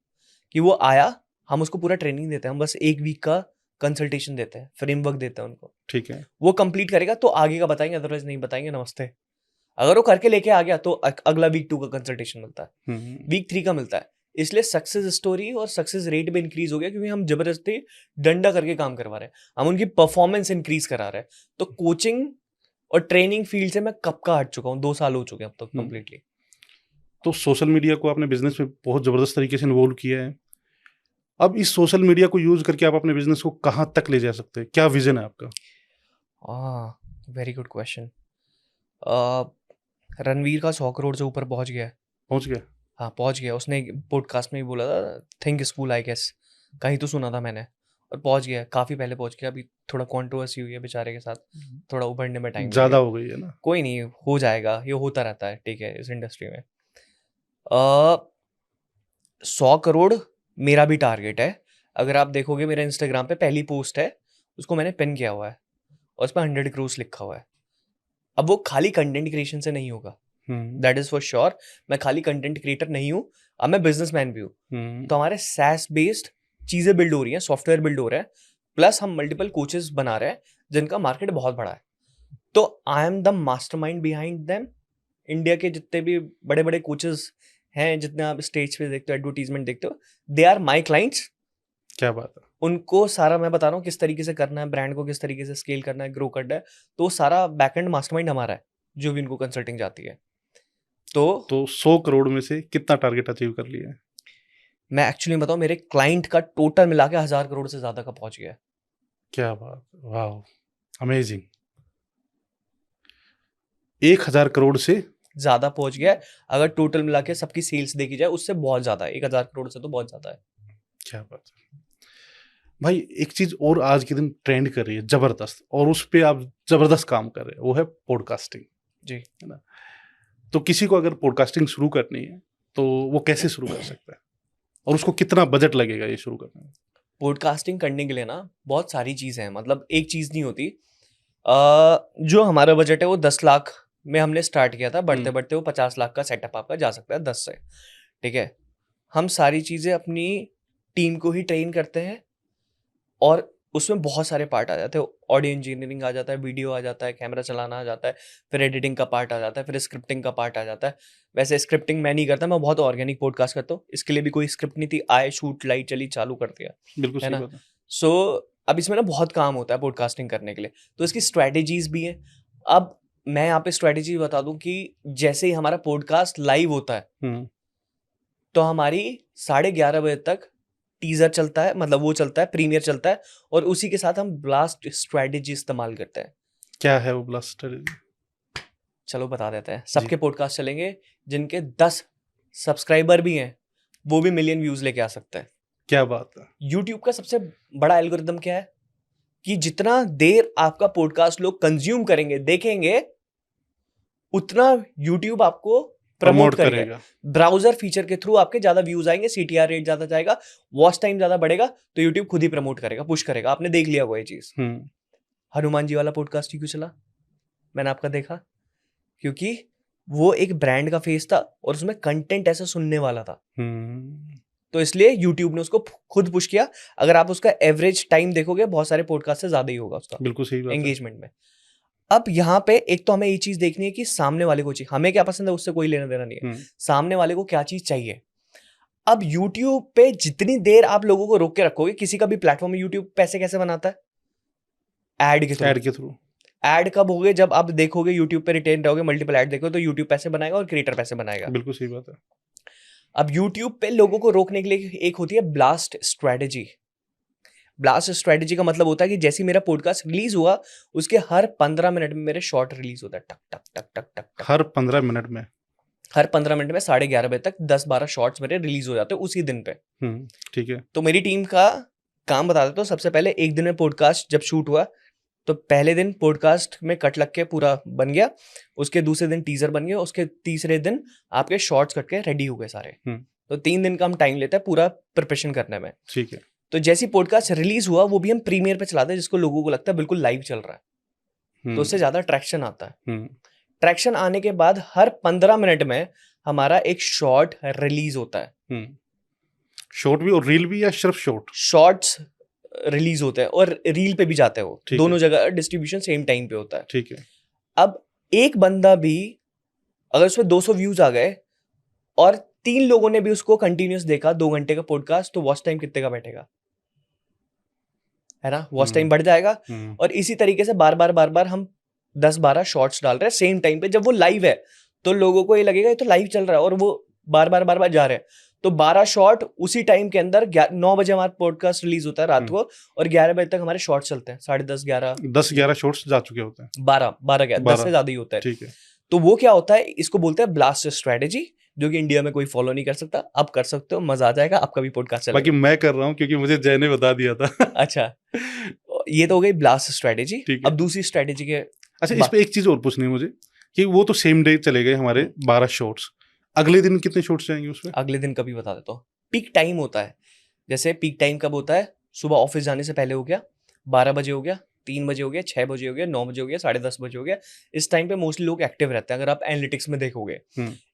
कि वो आया, हम उसको पूरा ट्रेनिंग देते हैं, हम बस 1 वीक का कंसल्टेशन देते हैं, फ्रेमवर्क देते हैं उनको। ठीक है। वो कंप्लीट करेगा तो आगे का बताएंगे, अदरवाइज नहीं बताएंगे, नमस्ते। अगर वो करके लेके आ गया तो अगला वीक 2 का कंसल्टेशन मिलता है, वीक 3 का मिलता है। इसलिए सक्सेस स्टोरी और सक्सेस रेट भी इंक्रीज हो गया क्योंकि हम जबरदस्ती डंडा करके काम करवा रहे हैं, हम उनकी परफॉर्मेंस इंक्रीज करा रहे हैं। तो कोचिंग और ट्रेनिंग फील्ड से मैं कब का हट चुका हूँ, 2 साल हो चुके हैं अब तक कंप्लीटली। तो सोशल मीडिया को आपने बिजनेस में बहुत जबरदस्त तरीके से इन्वॉल्व किया है। अब इस सोशल मीडिया को यूज करके आप अपने बिजनेस को कहाँ तक ले जा सकते हैं? क्या विजन है आपका? Very good question. रणवीर का 100 करोड़ से ऊपर पहुंच गया है। पहुंच गया? हाँ, पहुंच गया। उसने पॉडकास्ट में ही बोला था, थिंक स्कूल आई गेस, कहीं तो सुना था मैंने, और पहुंच गया, काफी पहले पहुंच गया। अभी थोड़ा कंट्रोवर्सी हुई है बेचारे के साथ, थोड़ा उभरने में टाइम ज्यादा हो गई है ना? कोई नहीं, हो जाएगा, ये होता रहता है, ठीक है, इस इंडस्ट्री में। 100 करोड़ मेरा भी टारगेट है। अगर आप देखोगे मेरे इंस्टाग्राम पे पहली पोस्ट है, उसको मैंने पिन किया हुआ है और उस पर 100 करोड़ लिखा हुआ है। अब वो खाली कंटेंट क्रिएशन से नहीं होगा, दैट इज फॉर श्योर। मैं खाली कंटेंट क्रिएटर नहीं हूँ, अब मैं बिजनेसमैन भी हूँ। तो हमारे SaaS बेस्ड चीजें बिल्ड हो रही हैं, सॉफ्टवेयर बिल्ड हो रहा है, प्लस हम मल्टीपल कोचेस बना रहे हैं जिनका मार्केट बहुत बड़ा है। तो I am the mastermind behind them. India के जितने भी बड़े बड़े कोचेस हैं जितने आप स्टेज पे देखते हो, एडवर्टीजमेंट देखते हो, दे आर माई क्लाइंट्स। क्या बात है। उनको सारा मैं बता रहा हूँ किस तरीके से करना है, ब्रांड को किस तरीके से स्केल करना है, ग्रो करना है, तो सारा बैकएंड मास्टरमाइंड हमारा है जो भी उनको कंसल्टिंग जाती है। तो 100 करोड़ में से कितना टारगेट अचीव कर लिया है? मैं एक्चुअली बताऊँ, मेरे क्लाइंट का टोटल मिला के 1000 करोड़ से ज्यादा का पहुंच गया है। क्या बात, वाह, अमेजिंग। 1000 करोड़ से ज्यादा पहुंच गया है। अगर टोटल मिला के सबकी सेल्स देखी जाए उससे बहुत ज्यादा है, 1000 करोड़ से तो बहुत ज्यादा है। क्या बात है भाई। एक चीज और आज के दिन ट्रेंड कर रही है जबरदस्त, और उस पे आप जबरदस्त काम कर रहे हैं, वो है पॉडकास्टिंग। जी। है ना? तो किसी को अगर पॉडकास्टिंग शुरू करनी है तो वो कैसे शुरू कर सकता है, और उसको कितना बजट लगेगा ये शुरू करने में? पॉडकास्टिंग करने के लिए ना बहुत सारी चीजें हैं, मतलब एक चीज नहीं होती। जो हमारा बजट है वो 10 लाख में हमने स्टार्ट किया था, बढ़ते बढ़ते वो 50 लाख का सेटअप आपका जा सकता है 10 से। ठीक है, हम सारी चीजें अपनी टीम को ही ट्रेन करते हैं और उसमें बहुत सारे पार्ट आ जाते हैं। ऑडियो इंजीनियरिंग आ जाता है, वीडियो आ जाता है, कैमरा चलाना आ जाता है, फिर एडिटिंग का पार्ट आ जाता है, फिर स्क्रिप्टिंग का पार्ट आ जाता है। वैसे स्क्रिप्टिंग मैं नहीं करता, मैं बहुत ऑर्गेनिक पॉडकास्ट करता हूँ, इसके लिए भी कोई स्क्रिप्ट नहीं थी, आए शूट लाइट चली चालू कर दिया, बिल्कुल है सही ना। बात है। सो अब इसमें ना बहुत काम होता है पॉडकास्टिंग करने के लिए, तो इसकी स्ट्रैटेजीज भी हैं। अब मैं यहाँ पे स्ट्रैटेजी बता दूं कि जैसे ही हमारा पॉडकास्ट लाइव होता है तो हमारी 11:30 बजे तक टीजर चलता है, मतलब वो चलता है, प्रीमियर चलता है, और उसी के साथ हम ब्लास्ट स्ट्रैटेजी इस्तेमाल करते हैं। क्या है वो ब्लास्ट स्ट्रेटजी? चलो बता देते हैं। सबके पॉडकास्ट चलेंगे जिनके 10 सब्सक्राइबर भी हैं, वो भी मिलियन व्यूज लेके आ सकते हैं। क्या बात है। यूट्यूब का सबसे बड़ा एल्गोरिदम क्या है कि जितना देर आपका पॉडकास्ट लोग कंज्यूम करेंगे, देखेंगे, उतना यूट्यूब आपको प्रमोट करेगा। ब्राउजर फीचर के थ्रू आपके ज्यादा व्यूज आएंगे, सीटीआर रेट ज्यादा जाएगा, वॉच टाइम ज्यादा बढ़ेगा, तो यूट्यूब खुद ही प्रमोट करेगा, पुश करेगा। आपने देख लिया वो ये चीज। हनुमान जी वाला पॉडकास्ट क्यों चला, मैंने आपका देखा, क्योंकि वो एक ब्रांड का फेस था और उसमें कंटेंट ऐसा सुनने वाला था, तो इसलिए यूट्यूब ने उसको खुद पुश किया। अगर आप उसका एवरेज टाइम देखोगे, बहुत सारे पॉडकास्ट से ज्यादा ही होगा उसका, बिल्कुल सही बात है, एंगेजमेंट में। अब यहाँ पे एक तो हमें ये चीज देखनी है कि सामने वाले को चाहिए, हमें क्या पसंद है उससे कोई लेना देना नहीं है, सामने वाले को क्या चीज चाहिए। अब YouTube पे जितनी देर आप लोगों को रोक के रखोगे, किसी का भी प्लेटफॉर्म में YouTube पैसे कैसे बनाता है, ऐड के थ्रू। ऐड कब होगे, जब आप देखोगे YouTube पे रिटेन रहोगे, मल्टीपल ऐड देखोगे, तो YouTube पैसे बनाएगा और क्रिएटर पैसे बनाएगा। बिल्कुल सही बात है। अब YouTube पे लोगों को रोकने के लिए एक होती है ब्लास्ट स्ट्रेटेजी। ब्लास्ट स्ट्रेटेजी का मतलब होता है कि जैसे मेरा पॉडकास्ट रिलीज हुआ, उसके हर 15 मिनट में मेरे शॉर्ट रिलीज होता है, टक टक टक टक टक टक। हर 15 मिनट में 11:30 बजे तक 10-12 शॉर्ट्स मेरे रिलीज हो जाते हैं उसी दिन पे। ठीक है। तो मेरी टीम का काम बता देता हूँ। सबसे पहले एक दिन में पॉडकास्ट जब शूट हुआ, तो पहले दिन पॉडकास्ट में कट लग के पूरा बन गया, उसके दूसरे दिन टीजर बन गया, उसके तीसरे दिन आपके शॉर्ट्स कट के रेडी हो गए सारे। तो 3 दिन का हम टाइम लेते हैं पूरा प्रिपरेशन करने में। ठीक है। तो जैसी पॉडकास्ट रिलीज हुआ, वो भी हम प्रीमियर पे चलाते हैं, जिसको लोगों को लगता है बिल्कुल लाइव चल रहा है, तो उससे ज्यादा ट्रैक्शन आता है। ट्रैक्शन आने के बाद हर 15 मिनट में हमारा एक शॉर्ट रिलीज होता है। शॉर्ट भी और रील भी, या सिर्फ शॉर्ट? शॉर्ट्स रिलीज होते हैं और रील पे भी जाते हैं, वो दोनों जगह डिस्ट्रीब्यूशन सेम टाइम पे होता है। ठीक है। अब एक बंदा भी अगर उसमें 200 व्यूज आ गए और 3 लोगों ने भी उसको कंटिन्यूस देखा 2 घंटे का पॉडकास्ट, तो वॉच टाइम कितने का बैठेगा, है ना, वॉच टाइम बढ़ जाएगा। और इसी तरीके से बार बार हम 10-12 शॉर्ट्स डाल रहे हैं सेम टाइम पे। जब वो लाइव है तो लोगों को ये लगेगा ये तो लाइव चल रहा है, और वो बार बार जा रहे हैं। तो 12 शॉर्ट उसी टाइम के अंदर 9 बजे हमारा पॉडकास्ट रिलीज होता है रात को, और 11 बजे तक हमारे शॉर्ट्स चलते हैं, 10:30 10-11 शॉर्ट्स जा चुके होते हैं, 12 10 से ज्यादा ही होता है। ठीक है। तो वो क्या होता है, इसको बोलते हैं ब्लास्ट स्ट्रेटेजी, जो कि इंडिया में कोई फॉलो नहीं कर सकता। आप कर सकते हो, मजा आ जाएगा, आपका भी पॉडकास्ट चलेगा। बाकी मैं कर रहा हूँ क्योंकि मुझे जय ने बता दिया था। अच्छा, ये तो हो गई ब्लास्ट स्ट्रेटेजी। अब दूसरी स्ट्रेटेजी के, अच्छा, इस पे एक चीज और पूछनी है मुझे कि वो तो सेम डे चले गए हमारे 12 शॉर्ट्स, अगले दिन कितने शॉर्ट्स जाएंगे उसमें? अगले दिन कभी बता देता हूँ। पीक टाइम होता है, जैसे पीक टाइम कब होता है, सुबह ऑफिस जाने से पहले हो गया, 12 बजे हो गया, 3 बजे हो गया, 6 बजे हो गया, 9 बजे हो गया, 10:30 बजे हो गया। इस टाइम पे मोस्टली लोग एक्टिव रहते हैं, अगर आप एनालिटिक्स में देखोगे।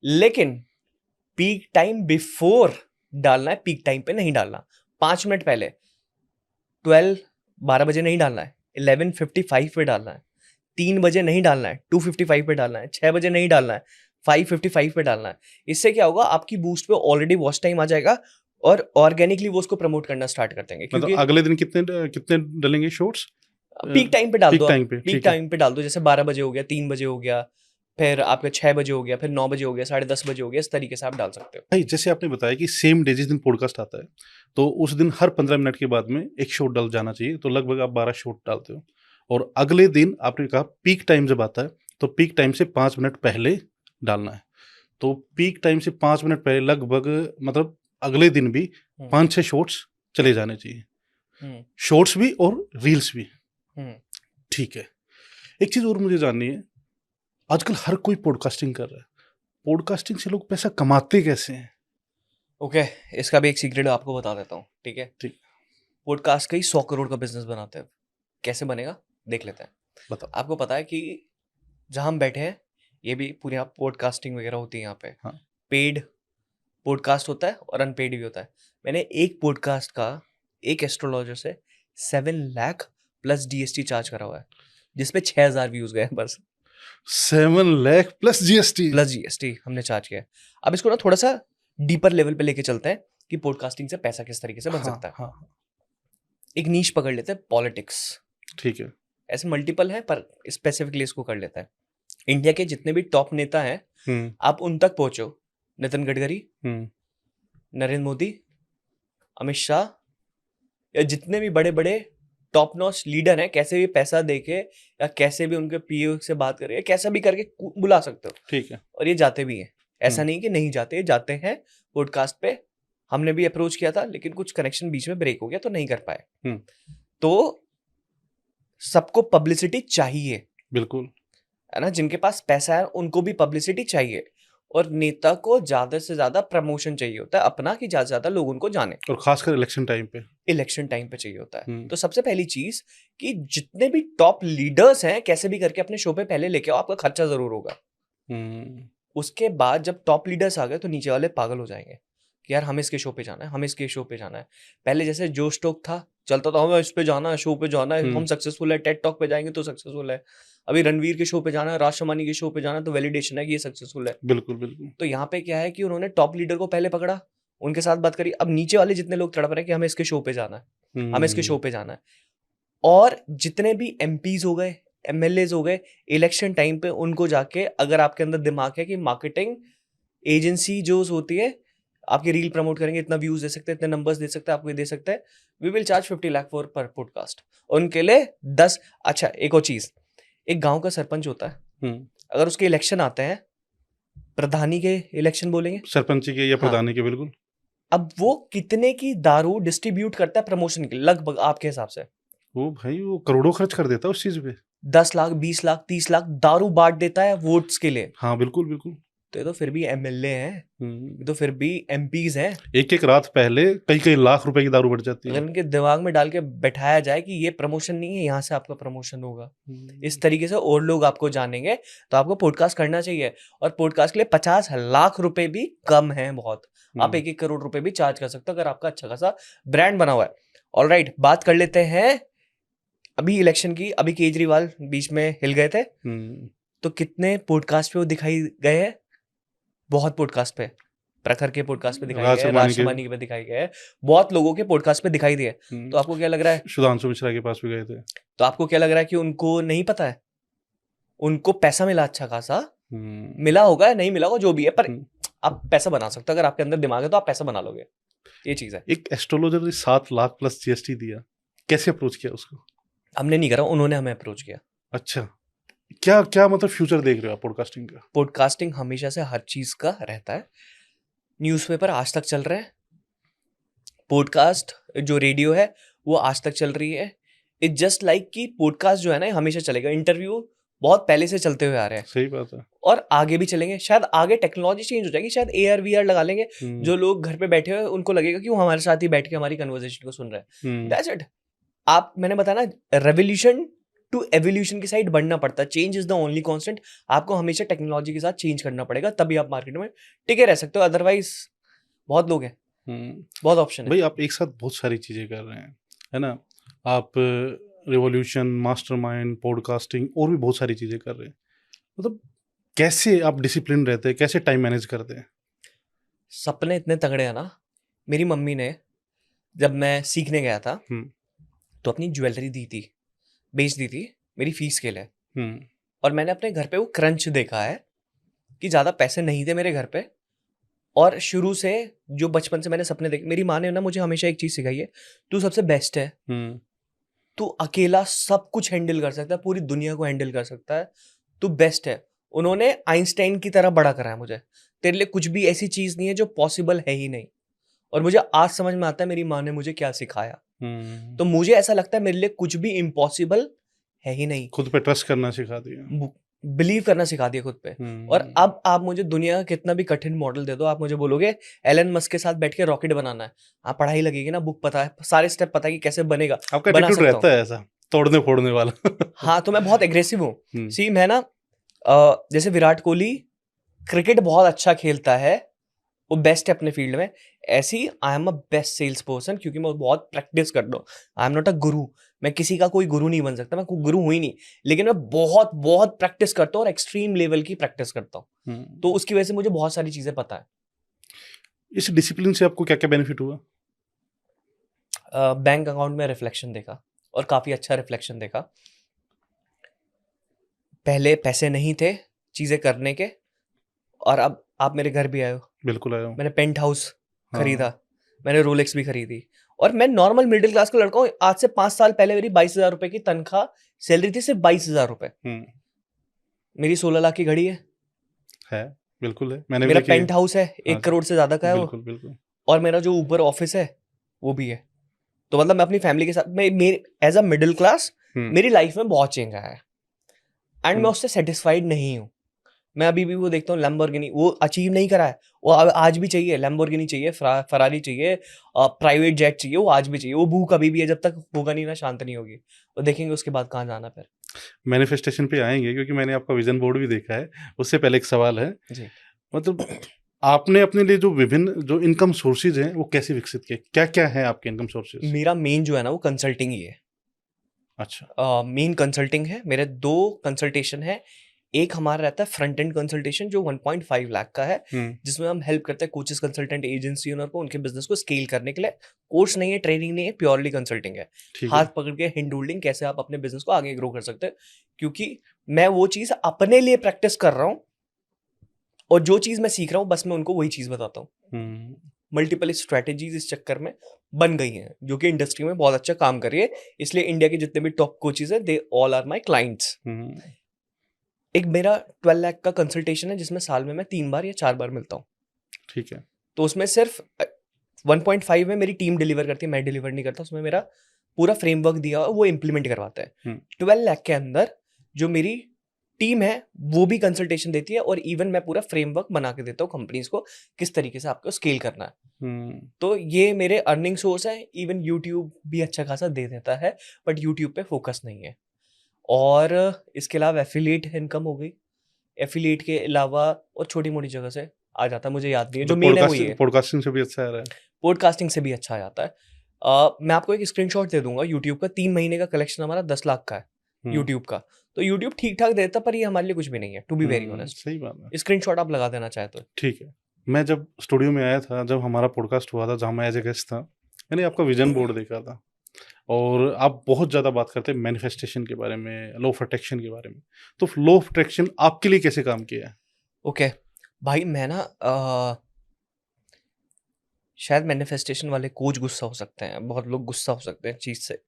लेकिन पीक टाइम बिफोर डालना है, पीक टाइम पे नहीं डालना। 5 मिनट पहले 12 बजे नहीं डालना है, 11:55 पे डालना है। 3 बजे नहीं डालना है, 2:55 पे डालना है। 6 बजे नहीं डालना है, 555 पे डालना है। इससे क्या होगा, आपकी बूस्ट पे ऑलरेडी वॉच टाइम आ जाएगा और ऑर्गेनिकली वो उसको प्रमोट करना स्टार्ट कर देंगे। मतलब क्योंकि अगले दिन कितने कितने डलेंगे शॉर्ट्स? पीक टाइम पे डाल पीक दो, टाइम पे, पीक ठीक है। टाइम पे डाल दो, जैसे 12 बजे हो गया, 3 बजे हो गया, फिर आपका 6 बजे हो गया, फिर 9 बजे हो गया, 10:30 बजे हो गया, इस तरीके से आप डाल सकते हो। भाई जैसे आपने बताया कि सेम डे जिस दिन पॉडकास्ट आता है, तो उस दिन हर 15 मिनट के बाद में एक शॉट डल जाना चाहिए, तो लगभग आप 12 शॉट डालते हो। और अगले दिन आपने कहा पीक टाइम जब आता है, तो पीक टाइम से 5 मिनट पहले डालना है। तो पीक टाइम से 5 मिनट पहले लगभग, मतलब अगले दिन भी 5-6 शॉट्स चले जाने चाहिए, शॉर्ट्स भी और रील्स भी। ठीक है। एक चीज और मुझे जाननी है, आजकल हर कोई पॉडकास्टिंग कर रहा है, पॉडकास्टिंग से लोग पैसा कमाते कैसे हैं? ओके, इसका भी एक सीक्रेट आपको बता देता हूँ, ठीक है? ठीक। पॉडकास्ट का ही 100 करोड़ का बिजनेस बनाते हैं। कैसे बनेगा देख लेते हैं। बताओ। आपको पता है कि जहाँ हम बैठे हैं, ये भी पूरी यहाँ पॉडकास्टिंग वगैरह होती है यहाँ पे। हाँ। पेड पॉडकास्ट होता है और अनपेड भी होता है। मैंने एक पॉडकास्ट का एक एस्ट्रोलॉजर से 7 लाख प्लस जीएसटी चार्ज करा हुआ है, जिसपे 6000 व्यूज गए बस। 7 lakh plus GST. Plus GST हमने चार्ज किया है। अब इसको ना थोड़ा सा डीपर लेवल पे लेके चलते हैं कि पॉडकास्टिंग से पैसा किस तरीके से बन सकता है। हाँ, एक नीश पकड़ लेते हैं, पॉलिटिक्स। ठीक है। ऐसे मल्टीपल है पर स्पेसिफिकली इसको कर लेता है। इंडिया के जितने भी टॉप नेता हैं, आप उन तक पहुंचो। नितिन गडकरी, नरेंद्र मोदी, अमित शाह, या जितने भी बड़े बड़े टॉप नॉच लीडर हैं, कैसे भी पैसा देके या कैसे भी उनके पीओ से बात करके, कैसा भी करके बुला सकते हो। ठीक है। और ये जाते भी हैं, ऐसा नहीं कि नहीं जाते, जाते हैं पॉडकास्ट पे। हमने भी अप्रोच किया था, लेकिन कुछ कनेक्शन बीच में ब्रेक हो गया तो नहीं कर पाए। तो सबको पब्लिसिटी चाहिए, बिल्कुल है ना? जिनके पास पैसा है उनको भी पब्लिसिटी चाहिए, और नेता को ज्यादा से ज्यादा प्रमोशन चाहिए होता है अपना, कि ज्यादा से ज्यादा लोग उनको जाने। और खासकर इलेक्शन टाइम पे। इलेक्शन टाइम पे चाहिए होता है। तो सबसे पहली चीज कि जितने भी टॉप लीडर्स हैं, कैसे भी करके अपने शो पे पहले लेके आओ, आपका खर्चा जरूर होगा। उसके बाद जब टॉप लीडर्स आ गए तो नीचे वाले पागल हो जाएंगे कि यार हमें इसके शो पे जाना है, हमें इसके शो पे जाना है। पहले जैसे जोश टॉक था, चलता था, हमें इस पे जाना है, शो पे जाना है, हम सक्सेसफुल है, टेड टॉक पे जाएंगे तो सक्सेसफुल है। अभी रणवीर के शो पे जाना है, राज शमानी के शो पे जाना है, तो वैलिडेशन है कि ये सक्सेसफुल है। बिल्कुल बिल्कुल। तो यहाँ पे क्या है कि उन्होंने टॉप लीडर को पहले पकड़ा, उनके साथ बात करी। अब नीचे वाले जितने लोग तड़प रहे हैं कि हमें इसके शो पे जाना है, हमें इसके शो पे जाना है। और जितने भी एमपीज हो गए, एमएलएज हो गए, इलेक्शन टाइम पे उनको जाके, अगर आपके अंदर दिमाग है कि मार्केटिंग एजेंसी जो होती है, आपकी रील प्रमोट करेंगे, इतना व्यूज दे सकते हैं, इतने नंबर्स दे सकते हैं, आपको ये दे सकते हैं, we will charge 50 lakh for per podcast. उनके लिए 10। अच्छा, एक और चीज, एक गांव का सरपंच होता है, अगर उसके इलेक्शन आते हैं, प्रधानी के इलेक्शन बोलेंगे, सरपंच के या प्रधानी के, बिल्कुल। अब वो कितने की दारू डिस्ट्रीब्यूट करता है प्रमोशन के लिए, लगभग आपके हिसाब से? वो भाई वो करोड़ों खर्च कर देता है उस चीज पे। 10 लाख, 20 लाख, 30 लाख दारू बांट देता है वोट्स के लिए। हाँ बिल्कुल बिल्कुल। तो ये तो फिर भी एमएलए हैं, ये तो फिर भी एमपीज हैं। एक एक रात पहले कई कई लाख रुपए की दारू बढ़ जाती है। अगर इनके दिमाग में डाल के बैठाया जाए कि ये प्रमोशन नहीं है, यहाँ से आपका प्रमोशन होगा, इस तरीके से और लोग आपको जानेंगे, तो आपको पॉडकास्ट करना चाहिए। और पॉडकास्ट के लिए 50 लाख रुपए भी कम है बहुत। आप 1-1 करोड़ रुपए भी चार्ज कर सकते हो अगर आपका अच्छा खासा ब्रांड बना हुआ है। ऑलराइट, बात कर लेते हैं अभी इलेक्शन की। अभी केजरीवाल बीच में हिल गए थे, तो कितने पॉडकास्ट पे वो दिखाई गए हैं? बहुत पॉडकास्ट पे, प्रखर के पॉडकास्ट पे दिखाई गए, राज शमानी पे दिखाई गए, बहुत लोगों के पॉडकास्ट पे दिखाई दिए। तो आपको क्या लग रहा है? सुधांशु मिश्रा के पास भी गए थे। तो आपको क्या लग रहा है कि उनको नहीं पता है? उनको पैसा मिला, अच्छा खासा मिला होगा या नहीं मिला होगा, जो भी है, पर आप पैसा बना सकते हो। अगर आपके अंदर दिमाग है तो आप पैसा बना लोगे, ये चीज है। एक एस्ट्रोलॉजर ने 7 लाख प्लस जीएसटी दिया, कैसे अप्रोच किया उसको? हमने नहीं करा, उन्होंने हमें अप्रोच किया। अच्छा, क्या क्या मतलब फ्यूचर देख रहे हो आप पॉडकास्टिंग का? पॉडकास्टिंग हमेशा से हर चीज का रहता है। न्यूज़पेपर आज तक चल रहे हैं, पॉडकास्ट जो रेडियो है वो आज तक चल रही है। इट जस्ट लाइक कि पॉडकास्ट जो है ना हमेशा चलेगा। इंटरव्यू बहुत पहले से चलते हुए आ रहे हैं, सही बात है, और आगे भी चलेंगे। शायद आगे टेक्नोलॉजी चेंज हो जाएगी, शायद AR VR लगा लेंगे, जो लोग घर पे बैठे हुए उनको लगेगा कि वो हमारे साथ ही बैठ के हमारी कन्वर्सेशन को सुन रहे हैं। That's it. आप, मैंने बताया ना, रेवोल्यूशन टू एवोल्यूशन की साइड बढ़ना पड़ता है। Change is the only constant. आपको हमेशा टेक्नोलॉजी के साथ चेंज करना पड़ेगा, तभी आप मार्केट में टिके रह सकते हो। अदरवाइज बहुत लोग हैं, बहुत ऑप्शन है। भाई आप एक साथ बहुत सारी चीजें कर रहे हैं, है ना? आप रेवोल्यूशन, मास्टरमाइंड, पॉडकास्टिंग और भी बहुत सारी चीजें कर रहे हैं। मतलब कैसे आप डिसिप्लिन रहते हैं, कैसे टाइम मैनेज करते हैं? सपने इतने तगड़े हैं ना, मेरी मम्मी ने जब मैं सीखने गया था हम्म। तो अपनी ज्वेलरी दी थी, बेच दी थी मेरी फीस के लिए। हम्म। और मैंने अपने घर पे वो क्रंच देखा है कि ज़्यादा पैसे नहीं थे मेरे घर पे। और शुरू से जो बचपन से मैंने सपने देखे, मेरी माँ ने ना मुझे हमेशा एक चीज़ सिखाई है, तू सबसे बेस्ट है, हम्म। तू अकेला सब कुछ हैंडल कर सकता है, पूरी दुनिया को हैंडल कर सकता है, तू बेस्ट है। उन्होंने आइंस्टाइन की तरह बड़ा करा है मुझे, तेरे लिए कुछ भी ऐसी चीज़ नहीं है जो पॉसिबल है ही नहीं। और मुझे आज समझ में आता है मेरी माँ ने मुझे क्या सिखाया। हम्म। तो मुझे ऐसा लगता है मेरे लिए कुछ भी इम्पॉसिबल है ही नहीं। खुद पे ट्रस्ट करना सिखा दिया। बिलीव करना सिखा दिया खुद पे। और हम्म। अब आप मुझे दुनिया का कितना भी कठिन मॉडल दे दो, आप मुझे बोलोगे एलन मस्क के साथ बैठ के रॉकेट बनाना है, आप पढ़ाई लगेगी ना, बुक पता है, सारे स्टेप पता है कि कैसे बनेगा, आपका बना एटीट्यूड सकता हूँ। रहता है ऐसा तोड़ने फोड़ने वाला। हाँ, तो मैं बहुत एग्रेसिव हूँ। हम्म। सी मैं ना जैसे विराट कोहली क्रिकेट बहुत अच्छा खेलता है, वो बेस्ट है अपने फील्ड में, ऐसे ही I am a best sales person, क्योंकि मैं बहुत प्रैक्टिस करता हूँ। आई एम नॉट अ गुरु, मैं किसी का कोई गुरु नहीं बन सकता, मैं कोई गुरु हुई नहीं, लेकिन मैं बहुत बहुत प्रैक्टिस करता हूँ और एक्सट्रीम लेवल की प्रैक्टिस करता हूँ। तो उसकी वजह से मुझे बहुत सारी चीजें पता है। इस डिसिप्लिन से आपको क्या क्या बेनिफिट हुआ? बैंक अकाउंट में रिफ्लेक्शन देखा, और काफी अच्छा रिफ्लेक्शन देखा। पहले पैसे नहीं थे चीजें करने के, और अब आप मेरे घर भी आए हो, बिल्कुल आया हूँ। मैंने पेंट हाउस हाँ। खरीदा, मैंने रोलेक्स भी खरीदी। और मैं नॉर्मल मिडिल क्लास का लड़का हूँ। आज से 5 साल पहले मेरी 22,000 रुपए की तनख्वाह, सैलरी थी सिर्फ 22,000 रुपए। मेरी 16 लाख की घड़ी है बिल्कुल है, मैंने भी मेरा देखी है। पेंट हाउस है, हाँ 1 करोड़ से ज्यादा का है वो। बिल्कुल बिल्कुल। और मेरा जो ऊपर ऑफिस है वो भी है। तो मतलब मैं अपनी फैमिली के साथ, मेरे एज अ मिडिल क्लास मेरी लाइफ में बहुत चेंज आया है, एंड मैं उससे सेटिस्फाइड नहीं हूँ। मैं अभी भी वो देखता हूँ लैम्बोर्गिनी, वो अचीव नहीं करा है, वो आज भी चाहिए, लैम्बोर्गिनी चाहिए, फरारी चाहिए, प्राइवेट जेट चाहिए, वो आज भी चाहिए। वो भूख अभी भी है, जब तक होगा नहीं ना शांत नहीं होगी। वो देखेंगे उसके बाद कहाँ जाना फिर। मैनिफेस्टेशन पे आएंगे, क्योंकि मैंने आपका विजन बोर्ड भी देखा है। उससे पहले एक सवाल है, जी। मतलब आपने अपने लिए जो विभिन्न जो इनकम सोर्सेज हैं वो कैसे विकसित किए, क्या क्या है आपके इनकम सोर्सेज? मेरा मेन जो है ना वो कंसल्टिंग ही है। अच्छा। मेन कंसल्टिंग है, मेरे 2 कंसल्टेशन है। एक हमारा रहता है फ्रंट एंड कंसल्टेशन जो 1.5 लाख का है, जिसमें हम हेल्प करते हैं कोचेस, कंसल्टेंट, एजेंसी ओनर को उनके बिजनेस को स्केल करने के लिए। कोर्स नहीं है, ट्रेनिंग नहीं है, प्योरली कंसल्टिंग है। ठीक हाथ है। पकड़ के हैंड होल्डिंग, कैसे आप अपने बिजनेस को आगे ग्रो कर सकते हैं। क्योंकि मैं वो चीज अपने लिए प्रैक्टिस कर रहा हूँ, और जो चीज मैं सीख रहा हूँ बस मैं उनको वही चीज बताता हूँ। मल्टीपल स्ट्रेटेजीज इस चक्कर में बन गई हैं, जो कि इंडस्ट्री में बहुत अच्छा काम कर रही है। इसलिए इंडिया के जितने भी टॉप कोचेज हैं, they all are my clients. एक मेरा 12 लाख का कंसल्टेशन है, जिसमें साल में मैं 3 बार या 4 बार मिलता हूँ। ठीक है। तो उसमें सिर्फ 1.5 में मेरी टीम डिलीवर करती है, मैं डिलीवर नहीं करता। उसमें मेरा पूरा फ्रेमवर्क दिया हुआ है, वो इम्प्लीमेंट करवाता है। 12 लाख के अंदर जो मेरी टीम है वो भी कंसल्टेशन देती है, और इवन मैं पूरा फ्रेमवर्क बना के देता हूँ कंपनीज को, किस तरीके से आपको स्केल करना है। तो ये मेरे अर्निंग सोर्स है। इवन यूट्यूब भी अच्छा खासा दे देता है, बट यूट्यूब पे फोकस नहीं है। और इसके अलावा एफिलिएट इनकम हो गई, एफिलिएट के अलावा और छोटी मोटी जगह से आ जाता है, मुझे याद नहीं है, जो मेन है वही है। पॉडकास्टिंग से भी अच्छा आ रहा है। पॉडकास्टिंग से भी अच्छा आ जाता है। मैं आपको एक स्क्रीनशॉट दे दूंगा यूट्यूब का। 3 महीने का कलेक्शन हमारा 10 लाख का है यूट्यूब का। तो यूट्यूब ठीक ठाक देता, पर ये हमारे लिए कुछ भी नहीं है, टू बी वेरी ऑनेस्ट। सही बात है। स्क्रीनशॉट आप लगा देना चाहे तो। ठीक है। मैं जब स्टूडियो में आया था, जब हमारा पॉडकास्ट हुआ था, जहाँ मैं एज ए गेस्ट था, मैंने आपका विजन बोर्ड देखा था, और आप बहुत ज़्यादा बात करते हैं मैनिफेस्टेशन के बारे में, लॉ ऑफ अट्रैक्शन के बारे में। तो लॉ ऑफ अट्रैक्शन आपके लिए कैसे काम किया है? ओके भाई, मैं ना शायद मैनिफेस्टेशन वाले कोच गुस्सा हो सकते हैं, बहुत लोग गुस्सा हो सकते हैं चीज़ से,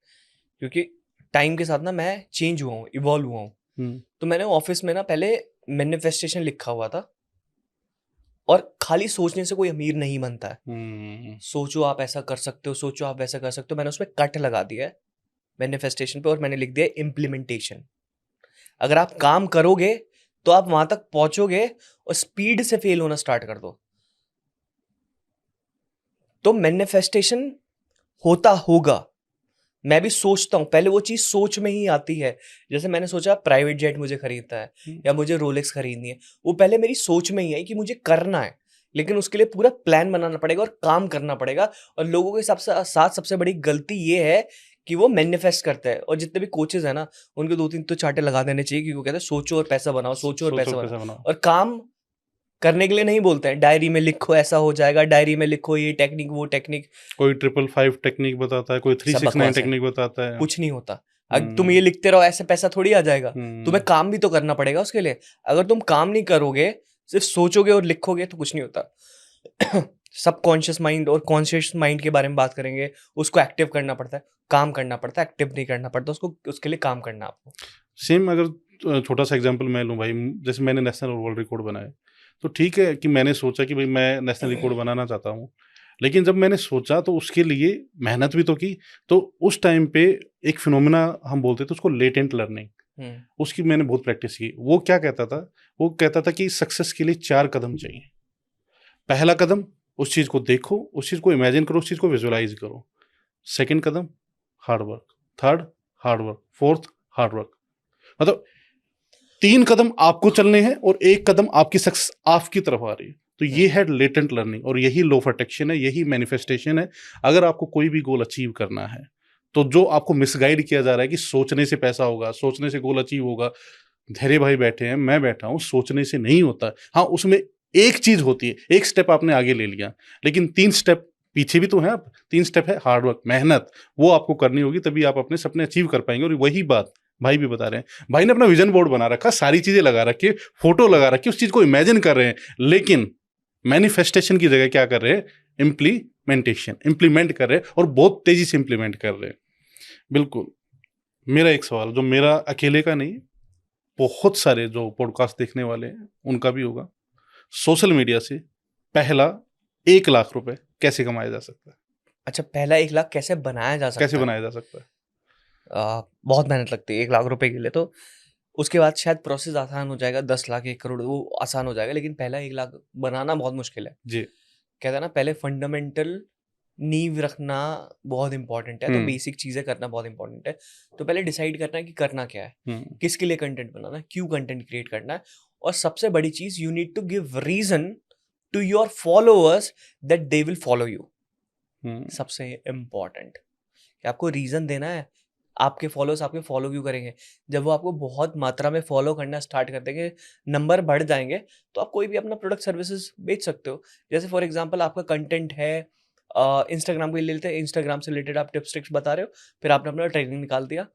क्योंकि टाइम के साथ ना मैं चेंज हुआ हूँ, इवॉल्व हुआ हूँ। तो मैंने ऑफिस में ना पहले मैनिफेस्टेशन लिखा हुआ था, और खाली सोचने से कोई अमीर नहीं बनता है। सोचो आप ऐसा कर सकते हो, सोचो आप वैसा कर सकते हो। मैंने उसमें कट लगा दिया है मैनिफेस्टेशन पे, और मैंने लिख दिया इम्प्लीमेंटेशन। अगर आप काम करोगे तो आप वहां तक पहुंचोगे, और स्पीड से फेल होना स्टार्ट कर दो तो मैनिफेस्टेशन होता होगा। मैं भी सोचता हूँ, पहले वो चीज सोच में ही आती है। जैसे मैंने सोचा प्राइवेट जेट मुझे खरीदना है, या मुझे रोलेक्स खरीदनी है, वो पहले मेरी सोच में ही आई कि मुझे करना है। लेकिन उसके लिए पूरा प्लान बनाना पड़ेगा और काम करना पड़ेगा। और लोगों के साथ सबसे बड़ी गलती ये है कि वो मैनिफेस्ट करता है। और जितने भी कोचेज है ना, उनको 2-3 तो चार्टे लगा देने चाहिए, क्योंकि वो कहते हैं सोचो और पैसा बनाओ, सोचो और पैसा बनाओ। और काम करने के लिए नहीं बोलते हैं, डायरी में लिखो ऐसा हो जाएगा, डायरी में लिखो ये टेक्निक वो टेक्निक। कोई 555 टेक्निक बताता है, कोई 369 टेक्निक बताता है, कुछ नहीं होता। अगर तुम ये लिखते रहो ऐसे पैसा थोड़ी आ जाएगा, तुम्हें काम भी तो करना पड़ेगा उसके लिए। अगर तुम काम नहीं करोगे, सिर्फ सोचोगे और लिखोगे, तो कुछ नहीं होता। सबकॉन्शियस माइंड और कॉन्शियस माइंड के बारे में बात करेंगे। उसको एक्टिव करना पड़ता है, काम करना पड़ता है, एक्टिव नहीं करना पड़ता उसको, उसके लिए काम करना आपको। सेम अगर छोटा सा एग्जांपल मैं लूँ भाई, जैसे मैंने नेशनल और वर्ल्ड रिकॉर्ड बनाए, तो ठीक है कि मैंने सोचा कि भाई मैं नेशनल रिकॉर्ड बनाना चाहता हूँ, लेकिन जब मैंने सोचा तो उसके लिए मेहनत भी तो की। तो उस टाइम पे एक फिनोमिना हम बोलते थे उसको, लेटेंट लर्निंग, उसकी मैंने बहुत प्रैक्टिस की। वो क्या कहता था, वो कहता था कि सक्सेस के लिए 4 कदम चाहिए। पहला कदम, उस चीज़ को देखो, उस चीज़ को इमेजिन करो, उस चीज़ को विजुअलाइज करो। सेकंड कदम, hard work. Third, hard work. Fourth, hard work. मतलब 3 कदम आपको चलने हैं और 1 कदम आपकी सक्सेस आपकी तरफ आ रही है। तो ये है लेटेंट लर्निंग, और यही लॉ ऑफ अट्रैक्शन है, यही मैनिफेस्टेशन है। अगर आपको कोई भी गोल अचीव करना है, तो जो आपको मिसगाइड किया जा रहा है कि सोचने से पैसा होगा, सोचने से गोल अचीव होगा, धैर्य भाई बैठे हैं, मैं बैठा हूं, सोचने से नहीं होता। हाँ, उसमें एक चीज होती है, एक स्टेप आपने आगे ले लिया, लेकिन 3 स्टेप पीछे भी तो है। आप 3 स्टेप है हार्ड वर्क, मेहनत, वो आपको करनी होगी, तभी आप अपने सपने अचीव कर पाएंगे। और वही बात भाई भी बता रहे हैं। भाई ने अपना विजन बोर्ड बना रखा, सारी चीजें लगा रखी, फोटो लगा रखी, उस चीज को इमेजिन कर रहे हैं, लेकिन मैनिफेस्टेशन की जगह क्या कर रहे हैं, इम्प्लीमेंट कर रहे हैं, और बहुत तेजी से इम्प्लीमेंट कर रहे हैं। बिल्कुल। मेरा एक सवाल, जो मेरा अकेले का नहीं, बहुत सारे जो पॉडकास्ट देखने वाले हैं उनका भी होगा, सोशल मीडिया से पहला 1 लाख रुपए कैसे कमाया जा सकता है? अच्छा, पहला 1 लाख कैसे बनाया जा सकता है? कैसे बनाया जा सकता है? बहुत मेहनत लगती है 1 लाख रुपए के लिए। तो उसके बाद शायद प्रोसेस आसान हो जाएगा, 10 लाख 1 करोड़ वो आसान हो जाएगा, लेकिन पहला 1 लाख बनाना बहुत मुश्किल है जी। कहता है ना, पहले फंडामेंटल नींव रखना बहुत इंपॉर्टेंट है। तो बेसिक चीजें करना बहुत इंपॉर्टेंट है। तो पहले डिसाइड करना है कि करना क्या है, किसके लिए कंटेंट बनाना है, क्यों कंटेंट क्रिएट करना है, और सबसे बड़ी चीज, you need to give reason to your followers that they will follow you. सबसे इम्पॉर्टेंट कि आपको रीजन देना है, आपके फॉलोअर्स आपके फॉलो क्यों करेंगे। जब वो आपको बहुत मात्रा में फॉलो करना स्टार्ट कर देंगे, नंबर बढ़ जाएंगे, तो आप कोई भी अपना प्रोडक्ट सर्विसेज बेच सकते हो। जैसे फॉर एग्जांपल आपका कंटेंट है, इंस्टाग्राम को ले लेते हैं, इंस्टाग्राम से रिलेटेड आप टिप्स ट्रिक्स बता रहे हो, फिर आपने अपना ट्रेनिंग निकाल दिया,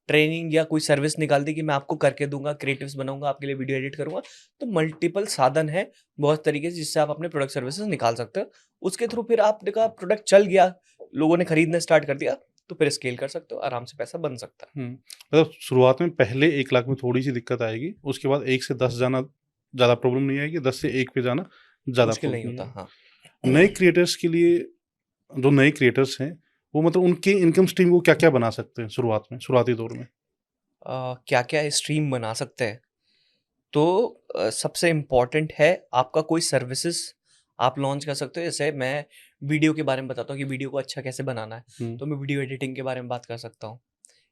ट्रेनिंग या कोई सर्विस निकाल दी कि मैं आपको करके दूंगा, क्रिएटिव्स बनाऊंगा, आपके लिए वीडियो एडिट करूंगा। तो मल्टीपल साधन है, बहुत तरीके से जिससे आप अपने प्रोडक्ट सर्विसेज निकाल सकते हो। उसके थ्रू फिर आपका प्रोडक्ट चल गया, लोगों ने खरीदना स्टार्ट कर दिया, तो फिर स्केल कर सकते हो, आराम से पैसा बन सकता है। मतलब शुरुआत में पहले 1 लाख में थोड़ी सी दिक्कत आएगी, उसके बाद 1 से 10 जाना ज़्यादा प्रॉब्लम नहीं आएगी, 10 से 1 पे जाना ज़्यादा मुश्किल नहीं प्रॉब्लम होता। हाँ, नए क्रिएटर्स के लिए, जो नए क्रिएटर्स हैं, वो मतलब उनके इनकम स्ट्रीम वो क्या क्या बना सकते हैं शुरुआत में, शुरुआती दौर में? क्या क्या स्ट्रीम बना सकते हैं? तो सबसे इम्पॉर्टेंट है आपका कोई सर्विसेज आप लॉन्च कर सकते हो। जैसे मैं वीडियो के बारे में बताता हूँ कि वीडियो को अच्छा कैसे बनाना है, तो मैं वीडियो एडिटिंग के बारे में बात कर सकता हूँ।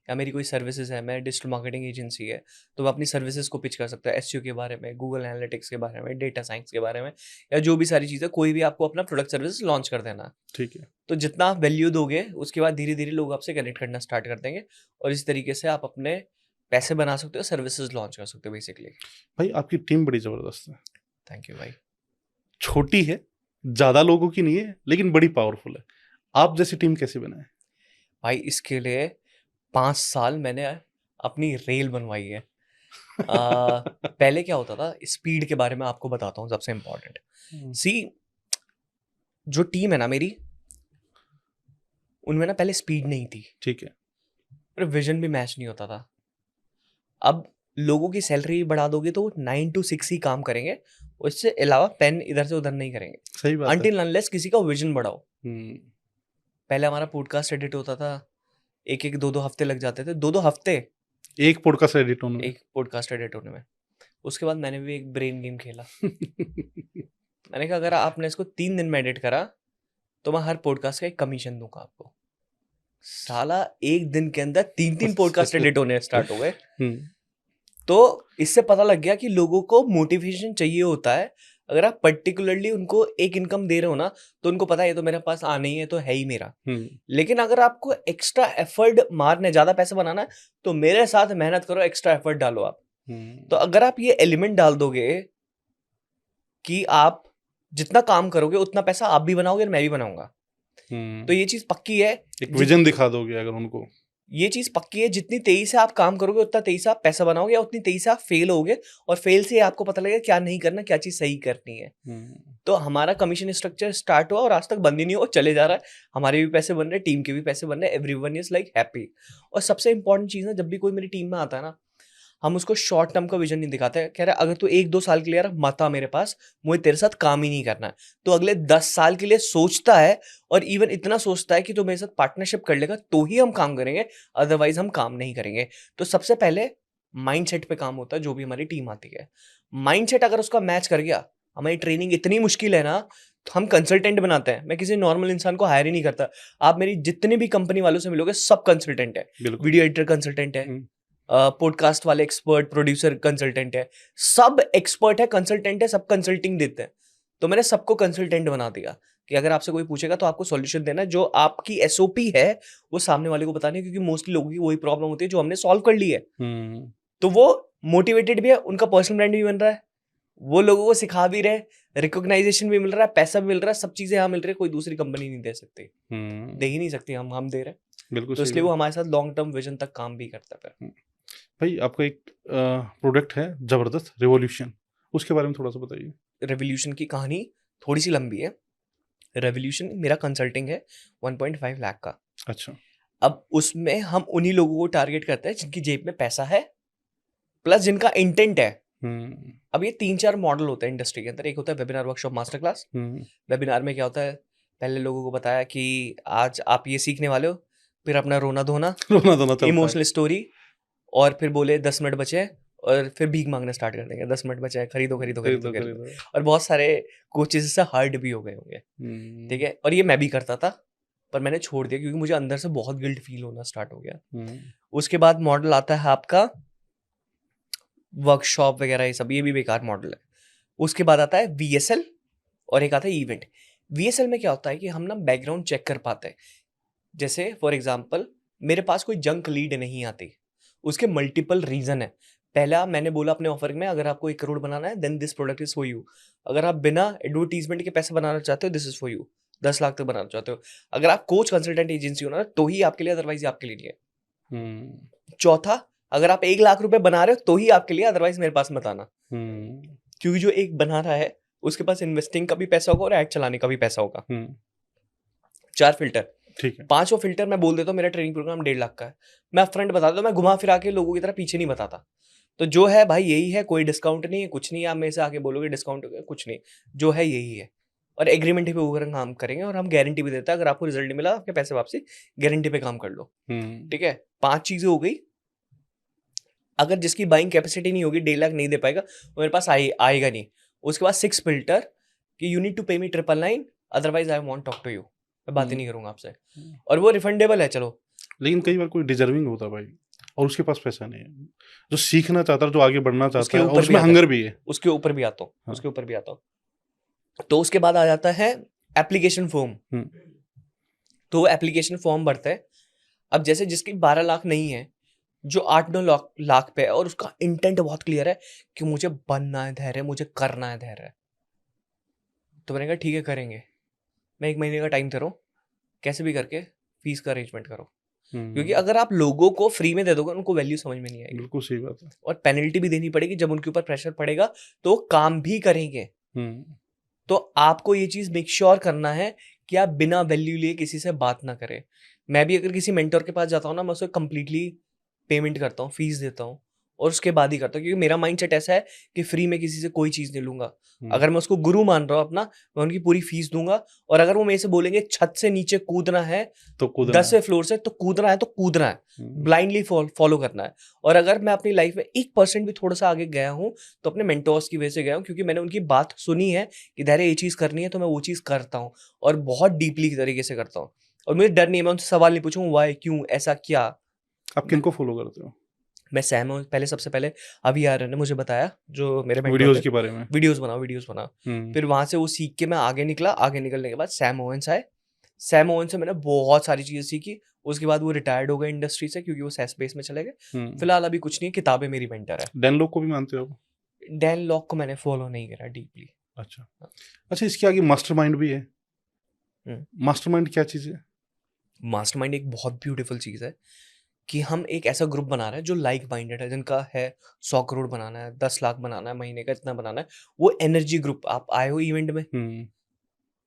या मेरी कोई सर्विसेज है, मैं डिजिटल मार्केटिंग एजेंसी है, तो मैं अपनी सर्विसेज को पिच कर सकता हूँ, एसईओ के बारे में, गूगल एनालिटिक्स के बारे में, डेटा साइंस के बारे में, या जो भी सारी चीज़ें, कोई भी आपको अपना प्रोडक्ट सर्विस लॉन्च कर देना। ठीक है। तो जितना आप वैल्यू दोगे, उसके बाद धीरे धीरे लोग आपसे कनेक्ट करना स्टार्ट कर देंगे, और इस तरीके से आप अपने पैसे बना सकते हो, सर्विसेज लॉन्च कर सकते हो बेसिकली। भाई आपकी टीम बड़ी ज़बरदस्त है। थैंक यू भाई। छोटी है, ज़्यादा लोगों की नहीं है, लेकिन बड़ी पावरफुल है। आप जैसी टीम कैसे बनाए? भाई इसके लिए 5 साल मैंने अपनी रेल बनवाई है। पहले क्या होता था, स्पीड के बारे में आपको बताता हूँ, सबसे इम्पोर्टेंट। सी, जो टीम है ना मेरी, उनमें ना पहले स्पीड नहीं थी। ठीक है। पर विजन भी मैच नहीं होता था। अब लोगों की सैलरी बढ़ा दोगे तो 9 to 6 ही काम करेंगे, उससे अलावा पेन इधर से उधर नहीं करेंगे, सही बात है। अनटिल अनलेस किसी का विजन बढ़ाओ। पहले हमारा पॉडकास्ट एडिट होता था, 1-1, 2-2 हफ्ते लग जाते थे, 2-2 हफ्ते एक पॉडकास्ट एडिट होने में। एक पॉडकास्ट एडिट होने में। उसके बाद मैंने भी एक ब्रेन गेम खेला। मैंने कहा अगर आपने इसको 3 दिन में एडिट करा, तो मैं हर पॉडकास्ट का एक कमीशन दूंगा आपको। साला 1 दिन के अंदर 3-3 पॉडकास्ट एडिट होने स्टार्ट हो गए। तो इससे पता लग गया कि लोगों को मोटिवेशन चाहिए होता है अगर आप पर्टिकुलरली उनको एक इनकम दे रहे हो ना, तो उनको पता है ये तो मेरे पास आना ही है, तो है ही मेरा। लेकिन अगर आपको एक्स्ट्रा एफर्ट मारना है, ज्यादा पैसा बनाना है, तो मेरे साथ मेहनत करो, एक्स्ट्रा एफर्ट डालो आप। तो अगर आप ये एलिमेंट डाल दोगे कि आप जितना काम करोगे उतना पैसा आप भी बनाओगे और मैं भी बनाऊंगा, तो ये चीज पक्की है। एक विजन दिखा दोगे अगर उनको, ये चीज पक्की है, जितनी तेजी से आप काम करोगे उतना तेजी से आप पैसा बनाओगे, और उतनी तेजी से आप फेल होगे, और फेल से आपको पता लगेगा क्या नहीं करना, क्या चीज सही करनी है। तो हमारा कमीशन स्ट्रक्चर स्टार्ट हुआ और आज तक बंद ही नहीं हुआ, चले जा रहा है। हमारे भी पैसे बन रहे हैं, टीम के भी पैसे बन रहे हैं, एवरीवन इज लाइक हैप्पी। और सबसे इंपॉर्टेंट चीज ना, जब भी कोई मेरी टीम में आता है ना, हम उसको शॉर्ट टर्म का विजन नहीं दिखाते हैं। कह रहे अगर तू 1-2 साल के लिए यार मत आ मेरे पास, मुझे तेरे साथ काम ही नहीं करना है, तो अगले 10 साल के लिए सोचता है, और इवन इतना सोचता है कि तो मेरे साथ पार्टनरशिप कर लेगा तो ही हम काम करेंगे, अदरवाइज हम काम नहीं करेंगे। तो सबसे पहले माइंडसेट पे काम होता है जो भी हमारी टीम आती है। माइंडसेट अगर उसका मैच कर गया, हमारी ट्रेनिंग इतनी मुश्किल है ना, तो हम कंसल्टेंट बनाते हैं। मैं किसी नॉर्मल इंसान को हायर ही नहीं करता। आप मेरी जितनी भी कंपनी वालों से मिलोगे, सब कंसल्टेंट है। वीडियो एडिटर कंसल्टेंट है, पॉडकास्ट वाले एक्सपर्ट, प्रोड्यूसर कंसल्टेंट है, सब एक्सपर्ट है, कंसल्टेंट है, सब कंसल्टिंग देते हैं। तो मैंने सबको कंसल्टेंट बना दिया कि अगर आपसे कोई पूछेगा तो आपको सॉल्यूशन देना है, जो आपकी एसओपी है वो सामने वाले को बतानी है, क्योंकि मोस्टली लोगों की वही प्रॉब्लम होती है जो हमने सॉल्व कर ली है। तो वो मोटिवेटेड भी है, उनका पर्सनल ब्रांड भी बन रहा है, वो लोगों को सिखा भी रहे, रिकॉग्नाइजेशन भी मिल रहा है, पैसा भी मिल रहा है, सब चीजें यहाँ मिल रही है। कोई दूसरी कंपनी नहीं दे सकती, दे ही नहीं सकती, हम दे रहे हैं। बिल्कुल। तो इसलिए वो हमारे साथ लॉन्ग टर्म विजन तक काम भी करता है। भाई आपका एक प्रोडक्ट है जबरदस्त रेवोल्यूशन, उसके बारे में थोड़ा सा बताइए। रेवोल्यूशन की कहानी थोड़ी सी लंबी है। रेवोल्यूशन मेरा कंसल्टिंग है 1.5 लाख का। अच्छा। अब उसमें हम उन्हीं लोगों को टारगेट करते हैं जिनकी जेब में पैसा है, प्लस जिनका इंटेंट है। अब ये 3-4 मॉडल होते हैं इंडस्ट्री के अंदर। एक होता है webinar, workshop, master class. Webinar में क्या होता है, पहले लोगों को बताया कि आज आप ये सीखने वाले हो, फिर अपना रोना धोना इमोशनल स्टोरी, और फिर बोले 10 मिनट बचे, और फिर भीख मांगना स्टार्ट कर देंगे, 10 मिनट बचे हैं, खरीदो खरीदो खरीदो खरीदो। और बहुत सारे कोचेस इससे हर्ट भी हो गए होंगे, ठीक है। और ये मैं भी करता था, पर मैंने छोड़ दिया क्योंकि मुझे अंदर से बहुत गिल्ट फील होना स्टार्ट हो गया। उसके बाद मॉडल आता है आपका वर्कशॉप वगैरह, ये सब, ये भी बेकार मॉडल है। उसके बाद आता है VSL, और एक आता है इवेंट। VSL में क्या होता है कि हम ना बैकग्राउंड चेक कर पाते हैं। जैसे फॉर एग्जाम्पल, मेरे पास कोई जंक लीड नहीं आती, उसके मल्टीपल रीजन है। पहला, मैंने बोला अपने ऑफर में, अगर आपको 1 करोड़ बनाना है then this product is for you. अगर आप बिना एडवर्टीजमेंट के पैसे बनाना चाहते हो, this is for you. 10 lakh तक बनाना चाहते हो, अगर आप कोच कंसल्टेंट एजेंसी हो ना, तो ही आपके लिए, अदरवाइज आपके लिए नहीं है। चौथा, अगर आप 1 लाख रुपए बना रहे हो तो ही आपके लिए, अदरवाइज मेरे पास मत आना। क्योंकि जो एक बना रहा है उसके पास इन्वेस्टिंग का भी पैसा होगा और एड चलाने का भी पैसा होगा। 4 फिल्टर, ठीक है। 5वां फिल्टर मैं बोल देता हूँ, मेरा ट्रेनिंग प्रोग्राम 1.5 लाख का है। मैं अपफ्रंट बता देता हूँ, मैं घुमा फिरा के लोगों की तरह पीछे नहीं बताता। तो जो है भाई यही है, कोई डिस्काउंट नहीं है, कुछ नहीं है। आप मेरे से आके बोलोगे डिस्काउंट, कुछ नहीं, जो है यही है। और एग्रीमेंट पे ऊपर काम करेंगे, और हम गारंटी भी देते हैं, अगर आपको रिजल्ट नहीं मिला आपके पैसे वापसी, गारंटी पे काम कर लो, ठीक है। 5 चीजें हो गई। अगर जिसकी बाइंग कैपेसिटी नहीं होगी, 1.5 लाख नहीं दे पाएगा, वो मेरे पास आएगा नहीं। उसके बाद 6 फिल्टर कि you need to pay me 999, otherwise I won't talk to you, मैं बात ही नहीं करूंगा आपसे। और वो रिफंडेबल है, चलो। लेकिन कई बार कोई डिजर्विंग होता है भाई, और उसके पास पैसा नहीं है, जो सीखना चाहता है, जो आगे बढ़ना चाहता है, और उसमें हंगर भी है। उसके ऊपर भी आता हूँ, उसके ऊपर भी आता हूँ। तो उसके बाद आ जाता है एप्लीकेशन फॉर्म। तो एप्लीकेशन फॉर्म भरते हैं। अब जैसे जिसकी 12 लाख नहीं है, जो 8-9 लाख पे है, और उसका इंटेंट बहुत क्लियर है कि मुझे बनना है धैर्य, मुझे करना है धैर्य, तो मैंने कहा ठीक है करेंगे, मैं 1 महीने का टाइम दे रहा हूँ, कैसे भी करके फीस का अरेंजमेंट करो। क्योंकि अगर आप लोगों को फ्री में दे दोगे, उनको वैल्यू समझ में नहीं आएगी। बिल्कुल सही बात है। और पेनल्टी भी देनी पड़ेगी, जब उनके ऊपर प्रेशर पड़ेगा तो काम भी करेंगे। तो आपको ये चीज मेक श्योर करना है कि आप बिना वैल्यू लिए किसी से बात ना करें। मैं भी अगर किसी मेंटर के पास जाता हूँ ना, मैं उसे कंप्लीटली पेमेंट करता हूँ, फीस देता हूँ, और उसके बाद ही करता हूँ। क्योंकि मेरा माइंडसेट ऐसा है कि फ्री में किसी से कोई चीज नहीं लूंगा। अगर मैं उसको गुरु मान रहा हूँ अपना, मैं उनकी पूरी फीस दूंगा। और अगर वो मेरे से बोलेंगे छत से नीचे कूदना है, तो 10वें फ्लोर से, तो कूदना है, तो कूदना है, ब्लाइंडली फॉलो करना है। और अगर मैं अपनी लाइफ में 1% भी थोड़ा सा आगे गया हूँ, तो अपने मेंटोर्स की वजह से गया हूँ, क्योंकि मैंने उनकी बात सुनी है कि धैर्य ये चीज करनी है, तो मैं वो चीज करता हूँ, और बहुत डीपली तरीके से करता हूँ। और मुझे डर नहीं है, मैं उनसे सवाल नहीं पूछूंगा वाई, क्यों, ऐसा क्या। आप किनको फॉलो करते हो? मैं सैम हूँ पहले, सबसे पहले अभी आर्यन ने मुझे बताया, जो मेरे वीडियोस के बारे में। वीडियोस बनाओ। फिर वहां से वो सीख के मैं आगे निकला। आगे निकलने के बाद सैम ओवेंस आए। सैम ओवेंस से मैंने बहुत सारी चीजें सीखी। उसके बाद वो रिटायर्ड हो गए इंडस्ट्री से, क्योंकि वो सेस बेस में चले गए। फिलहाल अभी कुछ नहीं, किताबें मेरी मेंटर है। डैन लॉक को भी मानते हो? डैन लॉक को मैंने फॉलो नहीं करा डीपली। अच्छा अच्छा, इसके आगे मास्टरमाइंड भी है। मास्टरमाइंड क्या चीज है? मास्टरमाइंड एक बहुत ब्यूटीफुल चीज है कि हम एक ऐसा ग्रुप बना रहे हैं जो लाइक माइंडेड है, जिनका है 100 करोड़ बनाना है, 10 लाख बनाना है, महीने का इतना बनाना है। वो एनर्जी ग्रुप। आप आए हो इवेंट में,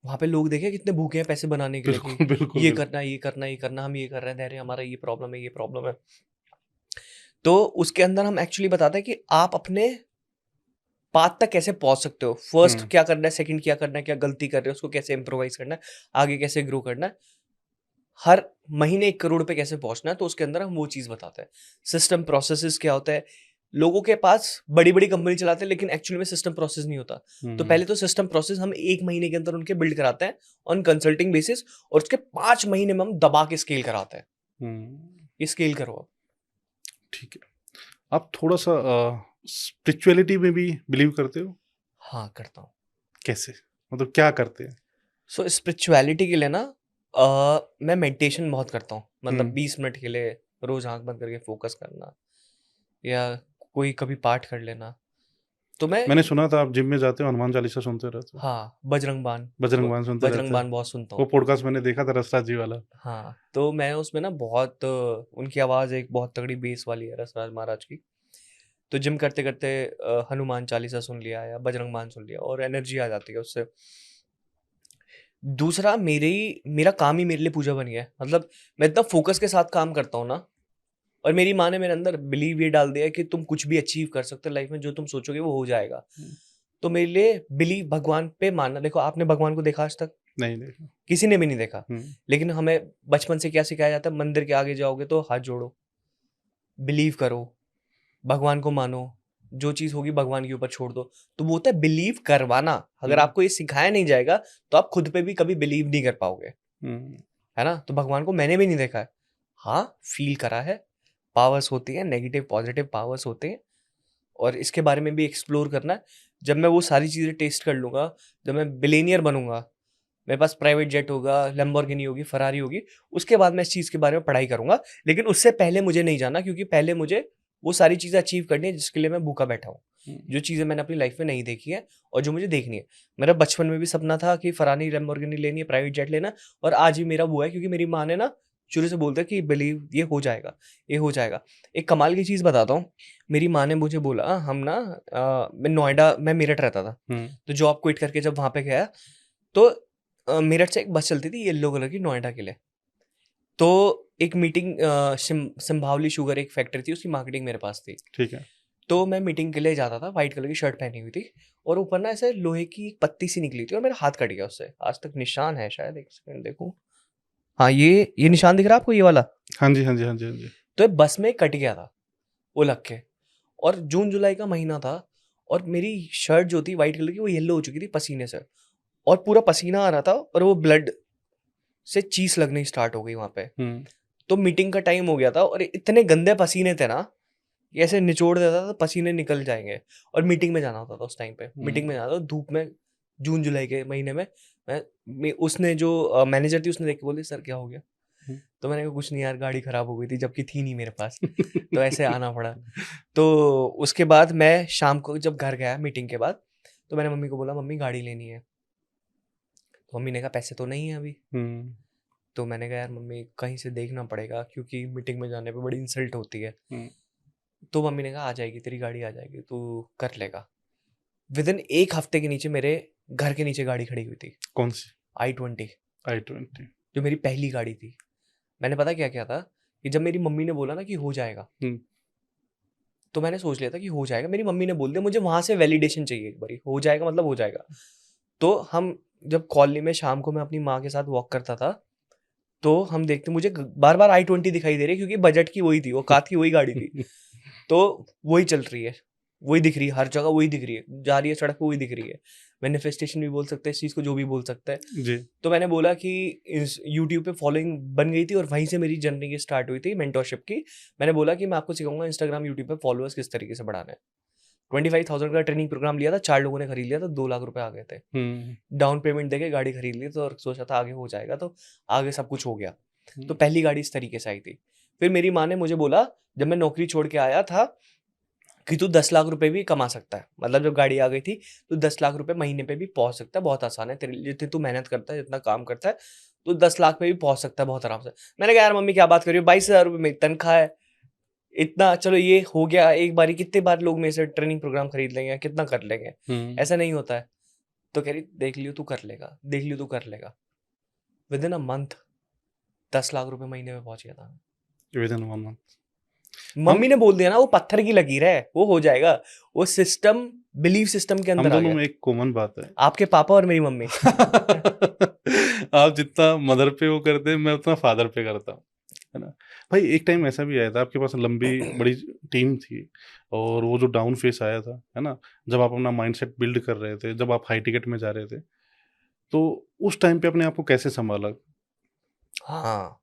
वहां पे लोग देखे कितने भूखे हैं पैसे बनाने के लिए कि बिल्कुल ये करना, ये करना, ये करना, हम ये कर रहे हैं, अरे हमारा ये प्रॉब्लम है। तो उसके अंदर हम एक्चुअली बताते हैं कि आप अपने पाथ तक कैसे पहुंच सकते हो। फर्स्ट क्या करना है, सेकंड क्या करना है, क्या गलती कर रहे हो उसको कैसे इम्प्रोवाइज करना है, आगे कैसे ग्रो करना है, हर महीने 1 करोड़ पे कैसे पहुंचना है। तो उसके अंदर हम वो चीज बताते हैं। सिस्टम प्रोसेसेस क्या होता है। लोगों के पास बड़ी बड़ी कंपनी चलाते हैं, लेकिन एक्चुअली में सिस्टम प्रोसेस नहीं होता। तो पहले तो सिस्टम प्रोसेस हम 1 महीने के अंदर उनके बिल्ड कराते हैं ऑन कंसल्टिंग बेसिस, और उसके 5 महीने में हम दबा के स्केल कराते हैं। ये स्केल करो। ठीक है, आप थोड़ा सा स्पिरिचुअलिटी में भी बिलीव करते हो? हाँ, करता हूँ। कैसे, मतलब क्या करते हैं? सो स्पिरिचुअलिटी के लिए ना मैं मेडिटेशन बहुत करता हूँ। मतलब 20 मिनट के लिए रोज आंख बंद करके फोकस करना, या कोई कभी पाठ कर लेना। तो मैंने सुना था आप जिम में जाते हो, हनुमान चालीसा सुनते रहते हो। हाँ, बजरंग बाण सुनते रहते बजरंग हो। बाण बहुत सुनता वो हूँ। पॉडकास्ट मैंने देखा था, रसराज जी वाला। हाँ, तो मैं उसमें ना बहुत उनकी आवाज़ एक बहुत तगड़ी बेस वाली है रसराज महाराज की। तो जिम करते करते हनुमान चालीसा सुन लिया या बजरंग बाण सुन लिया, और एनर्जी आ जाती है उससे। दूसरा, मेरा काम ही मेरे लिए पूजा बन गया है। मतलब मैं इतना फोकस के साथ काम करता हूँ ना, और मेरी माँ ने मेरे अंदर बिलीव ये डाल दिया है कि तुम कुछ भी अचीव कर सकते हो लाइफ में, जो तुम सोचोगे वो हो जाएगा। तो मेरे लिए बिलीव, भगवान पे मानना। देखो, आपने भगवान को देखा आज तक? नहीं देखा। किसी ने भी नहीं देखा। लेकिन हमें बचपन से क्या सिखाया जाता है? मंदिर के आगे जाओगे तो हाथ जोड़ो, बिलीव करो, भगवान को मानो, जो चीज होगी भगवान के ऊपर छोड़ दो। तो वो होता है बिलीव करवाना। अगर आपको ये सिखाया नहीं जाएगा तो आप खुद पे भी कभी बिलीव नहीं कर पाओगे, है ना? तो भगवान को मैंने भी नहीं देखा है, हाँ फील करा है। पावर्स होती है, नेगेटिव पॉजिटिव पावर्स होते हैं, और इसके बारे में भी एक्सप्लोर करना है। जब मैं वो सारी चीज़ें टेस्ट कर लूँगा, जब मैं बिलियनियर बनूंगा, मेरे पास प्राइवेट जेट होगा, लैम्बोर्गिनी होगी, फरारी होगी, उसके बाद मैं इस चीज़ के बारे में पढ़ाई करूंगा। लेकिन उससे पहले मुझे नहीं जाना, क्योंकि पहले मुझे वो सारी चीज़ें अचीव करनी है जिसके लिए मैं भूखा बैठा हूँ। जो चीज़ें मैंने अपनी लाइफ में नहीं देखी है और जो मुझे देखनी है। मेरा बचपन में भी सपना था कि फरारी, लैम्बोर्गिनी लेनी है, प्राइवेट जेट लेना, और आज भी मेरा वो है, क्योंकि मेरी माँ ने ना शुरू से बोलते कि बिलीव, ये हो जाएगा, ये हो जाएगा। एक कमाल की चीज़ बताता हूँ। मेरी माँ ने मुझे बोला, हम ना मैं नोएडा, मैं मेरठ रहता था, तो जॉब क्विट करके जब वहाँ पे गया, तो मेरठ से एक बस चलती थी येलो कलर की नोएडा के लिए। तो एक मीटिंग, सिंभावली शुगर एक फैक्ट्री थी, उसकी मार्केटिंग मेरे पास थी। ठीक है। तो मैं मीटिंग के लिए जाता था, व्हाइट कलर की शर्ट पहनी हुई थी, और ऊपर ना ऐसे लोहे की एक पत्ती सी निकली थी, और मेरा हाथ कट गया उससे। आज तक निशान है शायद, एक सेकंड देखूं। हाँ, ये निशान दिख रहा है आपको, ये वाला? हाँ जी, हाँ जी, हाँ जी, हाँ जी। तो ये बस में कट गया था वो लग के, और जून जुलाई का महीना था, और मेरी शर्ट जो थी व्हाइट कलर की, वो येलो हो चुकी थी पसीने से, और पूरा पसीना आ रहा था, और वो ब्लड से चीस लगनी स्टार्ट हो गई वहां पे। तो मीटिंग का टाइम हो गया था, और इतने गंदे पसीने थे ना, ऐसे निचोड़ देता था तो पसीने निकल जाएंगे, और मीटिंग में जाना होता था उस टाइम पे। मीटिंग में जाना था धूप में, जून जुलाई के महीने में। उसने जो मैनेजर थी, उसने देख के बोली, सर क्या हो गया? तो मैंने कहा कुछ नहीं यार, गाड़ी खराब हो गई थी, जबकि थी नहीं मेरे पास, तो ऐसे आना पड़ा। तो उसके बाद मैं शाम को जब घर गया मीटिंग के बाद, तो मैंने मम्मी को बोला, मम्मी गाड़ी लेनी है। तो मम्मी ने कहा पैसे तो नहीं है अभी। तो मैंने कहा यार मम्मी, कहीं से देखना पड़ेगा, क्योंकि मीटिंग में जाने पे बड़ी इंसल्ट होती है। तो मम्मी ने कहा आ जाएगी तेरी गाड़ी, आ जाएगी, तू कर लेगा। विदिन 1 हफ्ते के नीचे मेरे घर के नीचे गाड़ी खड़ी हुई थी। कौन सी? i20। i20, जो मेरी पहली गाड़ी थी। मैंने पता क्या था कि जब मेरी मम्मी ने बोला ना कि हो जाएगा, तो मैंने सोच लिया था कि हो जाएगा। मेरी मम्मी ने बोल दिया, मुझे वहां से वैलिडेशन चाहिए एक बारी, हो जाएगा मतलब हो जाएगा। तो हम जब कॉलोनी में शाम को मैं अपनी माँ के साथ वॉक करता था, तो हम देखते, मुझे बार बार i20 दिखाई दे रही है, क्योंकि बजट की वही थी, वो कात की वही गाड़ी थी। तो वही चल रही है, वही दिख रही है, हर जगह वही दिख रही है, जा रही है सड़क पे वही दिख रही है। मैनिफेस्टेशन भी बोल सकते हैं इस चीज़ को, जो भी बोल सकता है। जी। तो मैंने बोला कि इस यूट्यूब पे फॉलोइंग बन गई थी और वहीं से मेरी जर्नी स्टार्ट हुई थी मेंटरशिप की। मैंने बोला कि मैं आपको सिखाऊंगा इंस्टाग्राम यूट्यूब पे फॉलोअर्स किस तरीके से बढ़ाना है। 25,000 का ट्रेनिंग प्रोग्राम लिया था, 4 लोगों ने खरीद लिया था, 2 लाख रुपए आ गए थे। डाउन पेमेंट देके गाड़ी खरीद ली, तो और सोचा था आगे हो जाएगा, तो आगे सब कुछ हो गया। तो पहली गाड़ी इस तरीके से आई थी। फिर मेरी माँ ने मुझे बोला, जब मैं नौकरी छोड़ के आया था, कि तू 10 लाख रुपए भी कमा सकता है। मतलब जब गाड़ी आ गई थी, तो 10 लाख रुपए महीने पे भी पहुंच सकता है, बहुत आसान है। तेरे लिए जितनी तू मेहनत करता है, जितना काम करता है, तो 10 लाख पे भी पहुंच सकता है बहुत आराम से। मैंने कहा यार मम्मी क्या बात कर रही हो, 22,000 रुपये मेरी तनख्वाह है, इतना चलो ये हो गया एक बारी, कितने बार लोग मेरे से ट्रेनिंग प्रोग्राम खरीद लेंगे, कितना कर लेंगे, ऐसा नहीं होता है। तो कह रही देख लियो तू कर लेगा, देख लियो तू कर लेगा। With in a month 10 lakh रुपए महीने में पहुंच गया था। Within 1 month. मम्मी ने बोल दिया ना, वो पत्थर की लकीर है, वो हो जाएगा। वो सिस्टम, बिलीफ सिस्टम के हम अंदर आ दोनों गया। में एक कॉमन बात है। आपके पापा और मेरी मम्मी। आप जितना मदर पे वो करते हैं, मैं उतना फादर पे करता हूँ, है ना? भाई एक टाइम ऐसा भी आया था, आपके पास लंबी बड़ी टीम थी, और वो जो डाउन फेस आया था, है ना? जब आप अपना माइंडसेट बिल्ड कर रहे थे, जब आप हाई टिकट में जा रहे थे, तो उस टाइम पे अपने आप को कैसे संभाला? हाँ,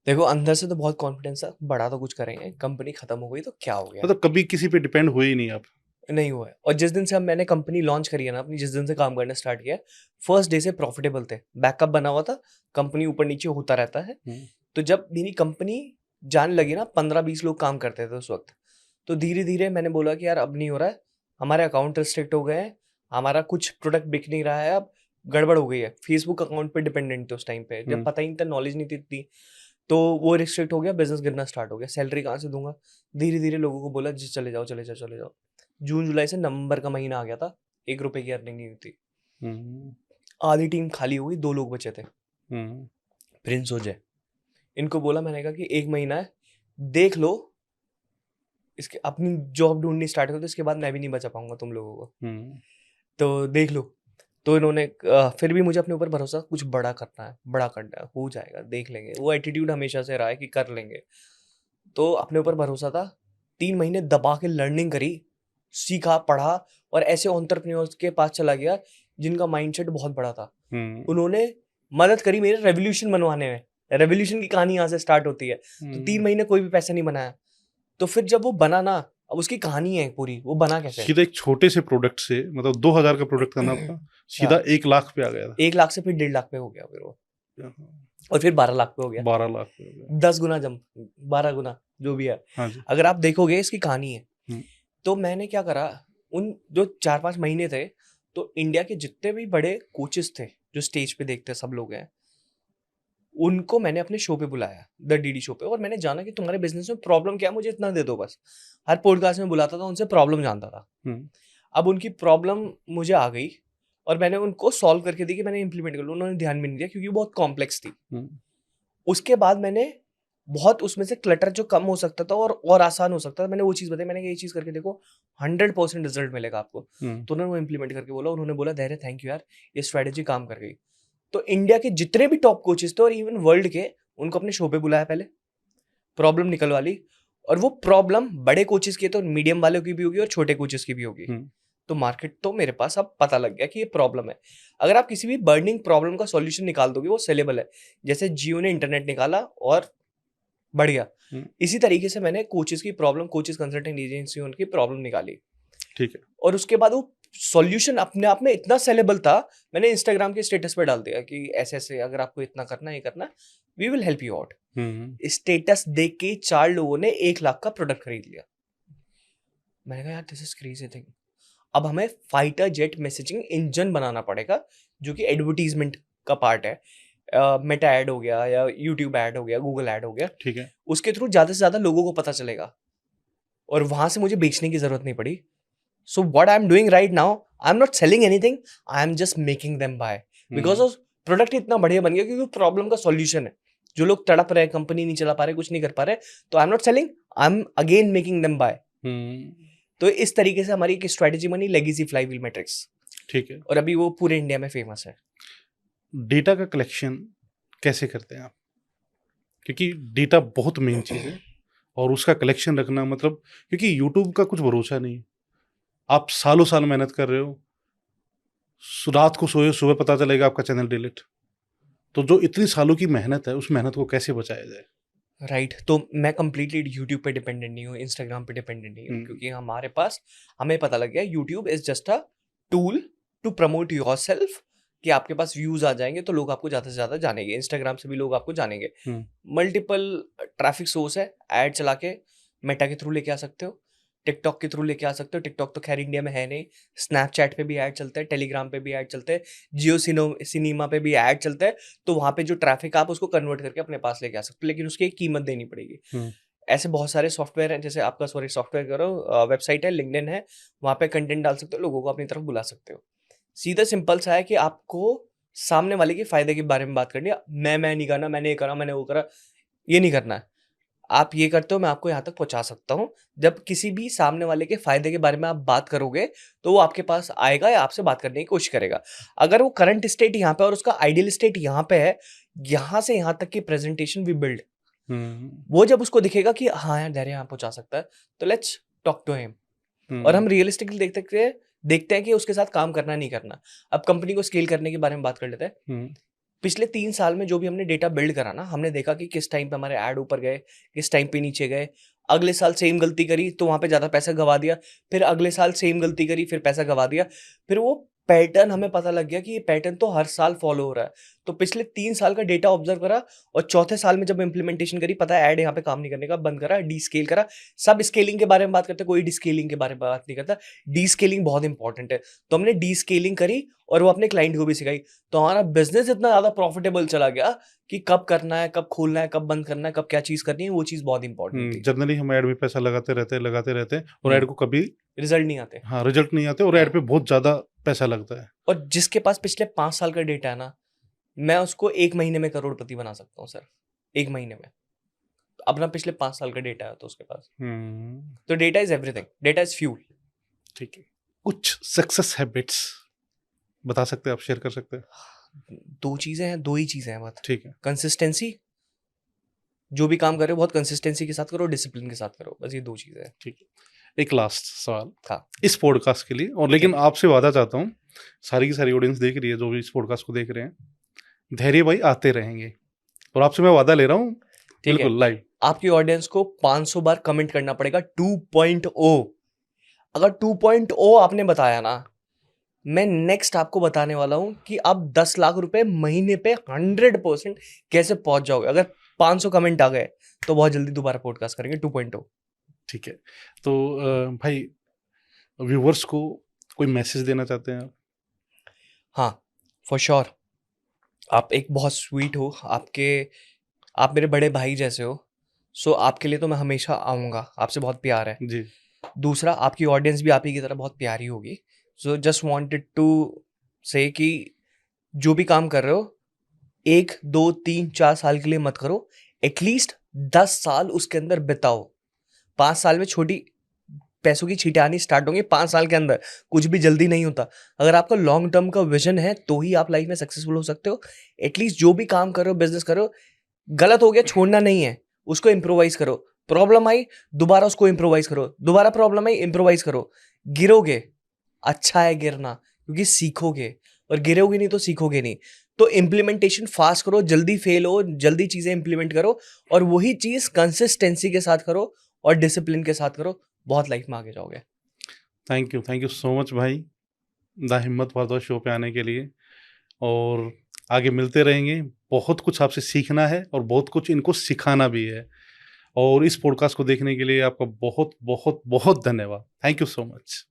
देखो अंदर से तो बहुत कॉन्फिडेंस था, बड़ा तो कुछ करेंगे, कंपनी खत्म हो गई तो क्या हो गया, मतलब कभी किसी पे डिपेंड हुए ही नहीं आप? नहीं हुआ है। और जिस दिन से हम मैंने कंपनी लॉन्च करी है ना अपनी, जिस दिन से काम करना स्टार्ट किया, फर्स्ट डे से प्रॉफिटेबल थे, बैकअप बना हुआ था, कंपनी ऊपर नीचे होता रहता है। तो जब मेरी कंपनी जाने लगी ना, 15-20 लोग काम करते थे उस वक्त, तो धीरे धीरे मैंने बोला कि यार अब नहीं हो रहा है, हमारे अकाउंट रिस्ट्रिक्ट हो गए हैं, हमारा कुछ प्रोडक्ट बिक नहीं रहा है, अब गड़बड़ हो गई है। फेसबुक अकाउंट पे डिपेंडेंट थे उस टाइम पे, जब पता ही नहीं था, नॉलेज नहीं थी इतनी, तो वो रिस्ट्रिक्ट हो गया, बिजनेस गिरना स्टार्ट हो गया, सैलरी कहाँ से दूंगा। धीरे धीरे लोगों को बोला जी चले जाओ चले जाओ चले जाओ। जून जुलाई से नवंबर का महीना आ गया था, 1 रुपए की अर्निंग नहीं हुई थी। आधी टीम खाली हो गई, 2 लोग बचे थे, प्रिंस और जय। इनको बोला मैंने कहा कि 1 महीना है, देख लो, इसके अपनी जॉब ढूंढनी स्टार्ट कर दो, इसके बाद मैं भी नहीं बचा पाऊंगा तुम लोगों को, तो देख लो। तो इन्होंने फिर भी मुझे अपने ऊपर भरोसा, कुछ बड़ा करना है, बड़ा करना है, हो जाएगा, देख लेंगे। वो एटीट्यूड हमेशा से रहा है कि कर लेंगे, तो अपने ऊपर भरोसा था। 3 महीने दबा के लर्निंग करी, सीखा, पढ़ा, और ऐसे एंटरप्रेन्योर्स के पास चला गया जिनका माइंडसेट बहुत बड़ा था। उन्होंने मदद करी मेरे रेवोल्यूशन बनवाने में। रेवोल्यूशन की कहानी यहाँ से स्टार्ट होती है। तो 3 महीने कोई भी पैसा नहीं बनाया, तो फिर जब वो बना ना, अब उसकी कहानी है पूरी, वो बना कैसे। सीधा एक छोटे से प्रोडक्ट से, मतलब 2,000 का प्रोडक्ट करना था, सीधा 1 लाख पे आ गया था। 1 लाख से फिर 1.5 लाख पे हो गया फिर वो, और फिर 12 लाख पे हो गया, 12 लाख पे हो गया, 10 गुना, 12 गुना जो भी है। हाँ जी। अगर आप देखोगे इसकी कहानी है। तो मैंने क्या करा, उन जो 4-5 महीने थे, तो इंडिया के जितने भी बड़े कोचेस थे जो स्टेज पे देखते सब लोग हैं, उनको मैंने अपने शो पे बुलाया, द डीडी शो पे, और मैंने जाना कि तुम्हारे बिजनेस में प्रॉब्लम क्या है, मुझे इतना दे दो बस। हर पॉडकास्ट में बुलाता था, उनसे प्रॉब्लम जानता था। अब उनकी प्रॉब्लम मुझे आ गई और मैंने उनको सॉल्व करके दी कि मैंने इंप्लीमेंट कर लो, उन्होंने ध्यान भी नहीं दिया क्योंकि बहुत कॉम्प्लेक्स थी। उसके बाद मैंने बहुत उसमें से क्लटर जो कम हो सकता था और आसान हो सकता था, मैंने वो चीज़ बताई, मैंने ये चीज़ करके देखो 100% रिजल्ट मिलेगा आपको। तो उन्होंने वो इंप्लीमेंट करके बोला, उन्होंने बोला धैर्य थैंक यू यार, ये स्ट्रैटेजी काम कर गई। तो इंडिया के जितने भी टॉप कोचेस थे और इवन वर्ल्ड के, उनको अपने शो पे बुलाया, पहले प्रॉब्लम निकलवा ली, और वो प्रॉब्लम बड़े कोचेस की तो मीडियम वालों की भी होगी और छोटे कोचेस की भी होगी। तो मार्केट तो मेरे पास अब पता लग गया कि ये प्रॉब्लम है। अगर आप किसी भी बर्निंग प्रॉब्लम का सॉल्यूशन निकाल दोगे, वो सेलेबल है। जैसे जियो ने इंटरनेट निकाला और बढ़ गया, इसी तरीके से मैंने कोचेस की प्रॉब्लम, कोचेस कंसल्टिंग एजेंसी उनकी प्रॉब्लम निकाली, ठीक है, और उसके बाद वो सॉल्यूशन अपने आप में इतना सेलेबल था, मैंने इंस्टाग्राम के स्टेटस पे डाल दिया कि ऐसे ऐसे अगर आपको इतना करना है, ये करना, we will help you out. Status देख के 4 लोगों ने 1 लाख का प्रोडक्ट खरीद लिया। मैंने कहा यार दिस इज क्रेजी थिंग। अब हमें फाइटर जेट मैसेजिंग इंजन बनाना पड़ेगा, जो कि एडवर्टीजमेंट का पार्ट है। मेटा ऐड हो गया, या यूट्यूब ऐड हो गया, गूगल ऐड हो गया, ठीक है, उसके थ्रू ज्यादा से ज्यादा लोगों को पता चलेगा, और वहां से मुझे बेचने की जरूरत नहीं पड़ी। So what I am doing right now, I am not selling anything, I am just making them by, because of product इतना बढ़िया बन गया, क्योंकि प्रॉब्लम का सॉल्यूशन है। जो लोग तड़प रहे, कंपनी नहीं चला पा रहे, कुछ नहीं कर पा रहे, तो I am not selling, I am again making them by. तो इस तरीके से हमारी एक स्ट्रेटेजी बनी, लेगेसी फ्लाईव्हील मैट्रिक्स, ठीक है, और अभी वो पूरे इंडिया में फेमस है। डेटा का कलेक्शन कैसे करते हैं आप? क्योंकि डेटा बहुत मेन चीज़ है, और उसका कलेक्शन रखना, मतलब क्योंकि यूट्यूब का कुछ भरोसा नहीं, आप सालों साल मेहनत कर रहे हो, रात को सोए, सुबह पता चलेगा आपका चैनल डिलीट। तो जो इतनी सालों की मेहनत है, उस मेहनत को कैसे बचाया जाए? राइट तो मैं कंप्लीटली यूट्यूब पे डिपेंडेंट नहीं हूँ, इंस्टाग्राम पे डिपेंडेंट नहीं हूँ, क्योंकि हमारे पास हमें पता लग गया YouTube is just a tool to promote yourself, कि आपके पास व्यूज आ जाएंगे तो लोग आपको ज़्यादा से ज़्यादा जानेंगे, इंस्टाग्राम से भी लोग आपको जानेंगे। मल्टीपल ट्रैफिक सोर्स है, ऐड चला के मेटा के थ्रू लेके आ सकते हो, टिकटॉक के थ्रू लेके आ सकते हो। टिकटॉक तो खैर इंडिया में है नहीं, स्नैपचैट पे भी ऐड चलते हैं, टेलीग्राम पे भी ऐड चलते हैं, जियो सिनेमा पे भी ऐड चलते हैं। तो वहाँ पे जो ट्रैफिक आप उसको कन्वर्ट करके अपने पास लेके आ सकते हो, लेकिन उसकी एक कीमत देनी पड़ेगी। ऐसे बहुत सारे सॉफ्टवेयर हैं, जैसे आपका सॉफ्टवेयर करो, वेबसाइट है, लिंक्डइन है, वहाँ पे कंटेंट डाल सकते हो, लोगों को अपनी तरफ बुला सकते हो। सीधा सिंपल सा है कि आपको सामने वाले के फायदे के बारे में बात करनी है। मैं नहीं करना, मैंने ये करा, मैंने वो करा, ये नहीं करना है। आप ये करते हो, मैं आपको यहाँ तक पहुँचा सकता हूँ। जब किसी भी सामने वाले के फायदे के बारे में आप बात करोगे तो वो आपके पास आएगा या आपसे बात करने की कोशिश करेगा। अगर वो करंट स्टेट यहाँ पे और उसका आइडियल स्टेट यहाँ पे है, यहाँ से यहाँ तक की प्रेजेंटेशन वी बिल्ड, वो जब उसको दिखेगा कि हाँ यार धैर्य यहाँ पहुँचा सकता है, तो लेट्स टॉक टू हिम। और हम रियलिस्टिकली देखते हैं कि उसके साथ काम करना नहीं करना। अब कंपनी को स्केल करने के बारे में बात कर लेते हैं। पिछले 3 साल में जो भी हमने डेटा बिल्ड करा ना, हमने देखा कि किस टाइम पे हमारे ऐड ऊपर गए, किस टाइम पे नीचे गए। अगले साल सेम गलती करी तो वहां पे ज्यादा पैसा गवा दिया, फिर अगले साल सेम गलती करी, फिर पैसा गवा दिया। फिर वो पैटर्न हमें पता लग गया कि ये पैटर्न तो हर साल फॉलो हो रहा है। तो पिछले 3 साल का डेटा ऑब्जर्व करा, और चौथे साल में जब इम्प्लीमेंटेशन करी, पता है ऐड यहाँ पे काम नहीं करने का, बंद करा, डी स्केल करा। सब स्केलिंग के बारे में बात करते, कोई डी स्केलिंग के बारे में बात नहीं करता। डी स्केलिंग बहुत इंपॉर्टेंट है। तो हमने डी स्केलिंग करी और वो अपने क्लाइंट को भी सिखाई। तो हमारा बिजनेस इतना ज्यादा प्रॉफिटेबल चला गया कि कब करना है, कब खोलना है, कब बंद करना है, कब क्या चीज करनी है, वो चीज बहुत इंपॉर्टेंट थी। जनरली हम ऐड में पैसा लगाते रहते हैं और ऐड को कभी रिजल्ट नहीं आते। हाँ, रिजल्ट नहीं आते और ऐड पे बहुत ज्यादा पैसा लगता है। और जिसके पास पिछले 5 साल का डेटा है ना, मैं उसको 1 महीने में करोड़पति बना सकता हूँ सर, 1 महीने में। अपना पिछले 5 साल का डेटा है तो उसके पास। तो data is everything, data is fuel. ठीक है, कुछ सक्सेस हैबिट्स बता सकते हैं आप, शेयर कर सकते हैं? 2 चीजें हैं, 2 ही चीजें हैं बात। ठीक है। कंसिस्टेंसी, जो भी काम कर रहे हो बहुत कंसिस्टेंसी के साथ करो, डिसिप्लिन के साथ करो, बस ये 2 चीजें हैं। ठीक है, एक लास्ट सवाल हाँ इस पॉडकास्ट के लिए, और लेकिन आपसे वादा चाहता हूँ, सारी की सारी ऑडियंस देख रही है जो भी इस पॉडकास्ट को देख रहे हैं, धैर्य भाई आते रहेंगे, और आपसे मैं वादा ले रहा हूँ बिल्कुल लाइव। आपकी ऑडियंस को 500 बार कमेंट करना पड़ेगा 2.0। अगर 2.0 आपने बताया ना, मैं नेक्स्ट आपको बताने वाला हूं कि आप 10 लाख रुपए महीने पे 100% कैसे पहुंच जाओगे। अगर 500 कमेंट आ गए तो बहुत जल्दी दोबारा पॉडकास्ट करेंगे 2.0। ठीक है, तो भाई व्यूवर्स को कोई मैसेज देना चाहते हैं आप? हाँ फॉर श्योर, आप एक बहुत स्वीट हो, आप मेरे बड़े भाई जैसे हो, सो आपके लिए तो मैं हमेशा आऊँगा, आपसे बहुत प्यार है जी। दूसरा, आपकी ऑडियंस भी आप ही की तरह बहुत प्यारी होगी। सो जस्ट वांटेड टू से कि जो भी काम कर रहे हो 1, 2, 3, 4 साल के लिए मत करो, एटलीस्ट 10 साल उसके अंदर बिताओ। 5 साल में छोटी पैसों की छींटें आनी स्टार्ट होंगी, 5 साल के अंदर कुछ भी जल्दी नहीं होता। अगर आपका लॉन्ग टर्म का विजन है तो ही आप लाइफ में सक्सेसफुल हो सकते हो। एटलीस्ट जो भी काम करो, बिजनेस करो, गलत हो गया छोड़ना नहीं है, उसको इम्प्रोवाइज करो। प्रॉब्लम आई दोबारा उसको इम्प्रोवाइज करो, दोबारा प्रॉब्लम आई इम्प्रोवाइज करो। गिरोगे, अच्छा है गिरना, क्योंकि सीखोगे, और गिरोगे नहीं तो सीखोगे नहीं। तो इम्प्लीमेंटेशन फास्ट करो, जल्दी फेल हो, जल्दी चीजें इंप्लीमेंट करो, और वही चीज कंसिस्टेंसी के साथ करो और डिसिप्लिन के साथ करो, बहुत लाइफ में आगे जाओगे। थैंक यू सो मच भाई, द हिम्मत भारद्वाज शो पे आने के लिए, और आगे मिलते रहेंगे। बहुत कुछ आपसे सीखना है और बहुत कुछ इनको सिखाना भी है, और इस पॉडकास्ट को देखने के लिए आपका बहुत बहुत बहुत धन्यवाद। Thank you so much.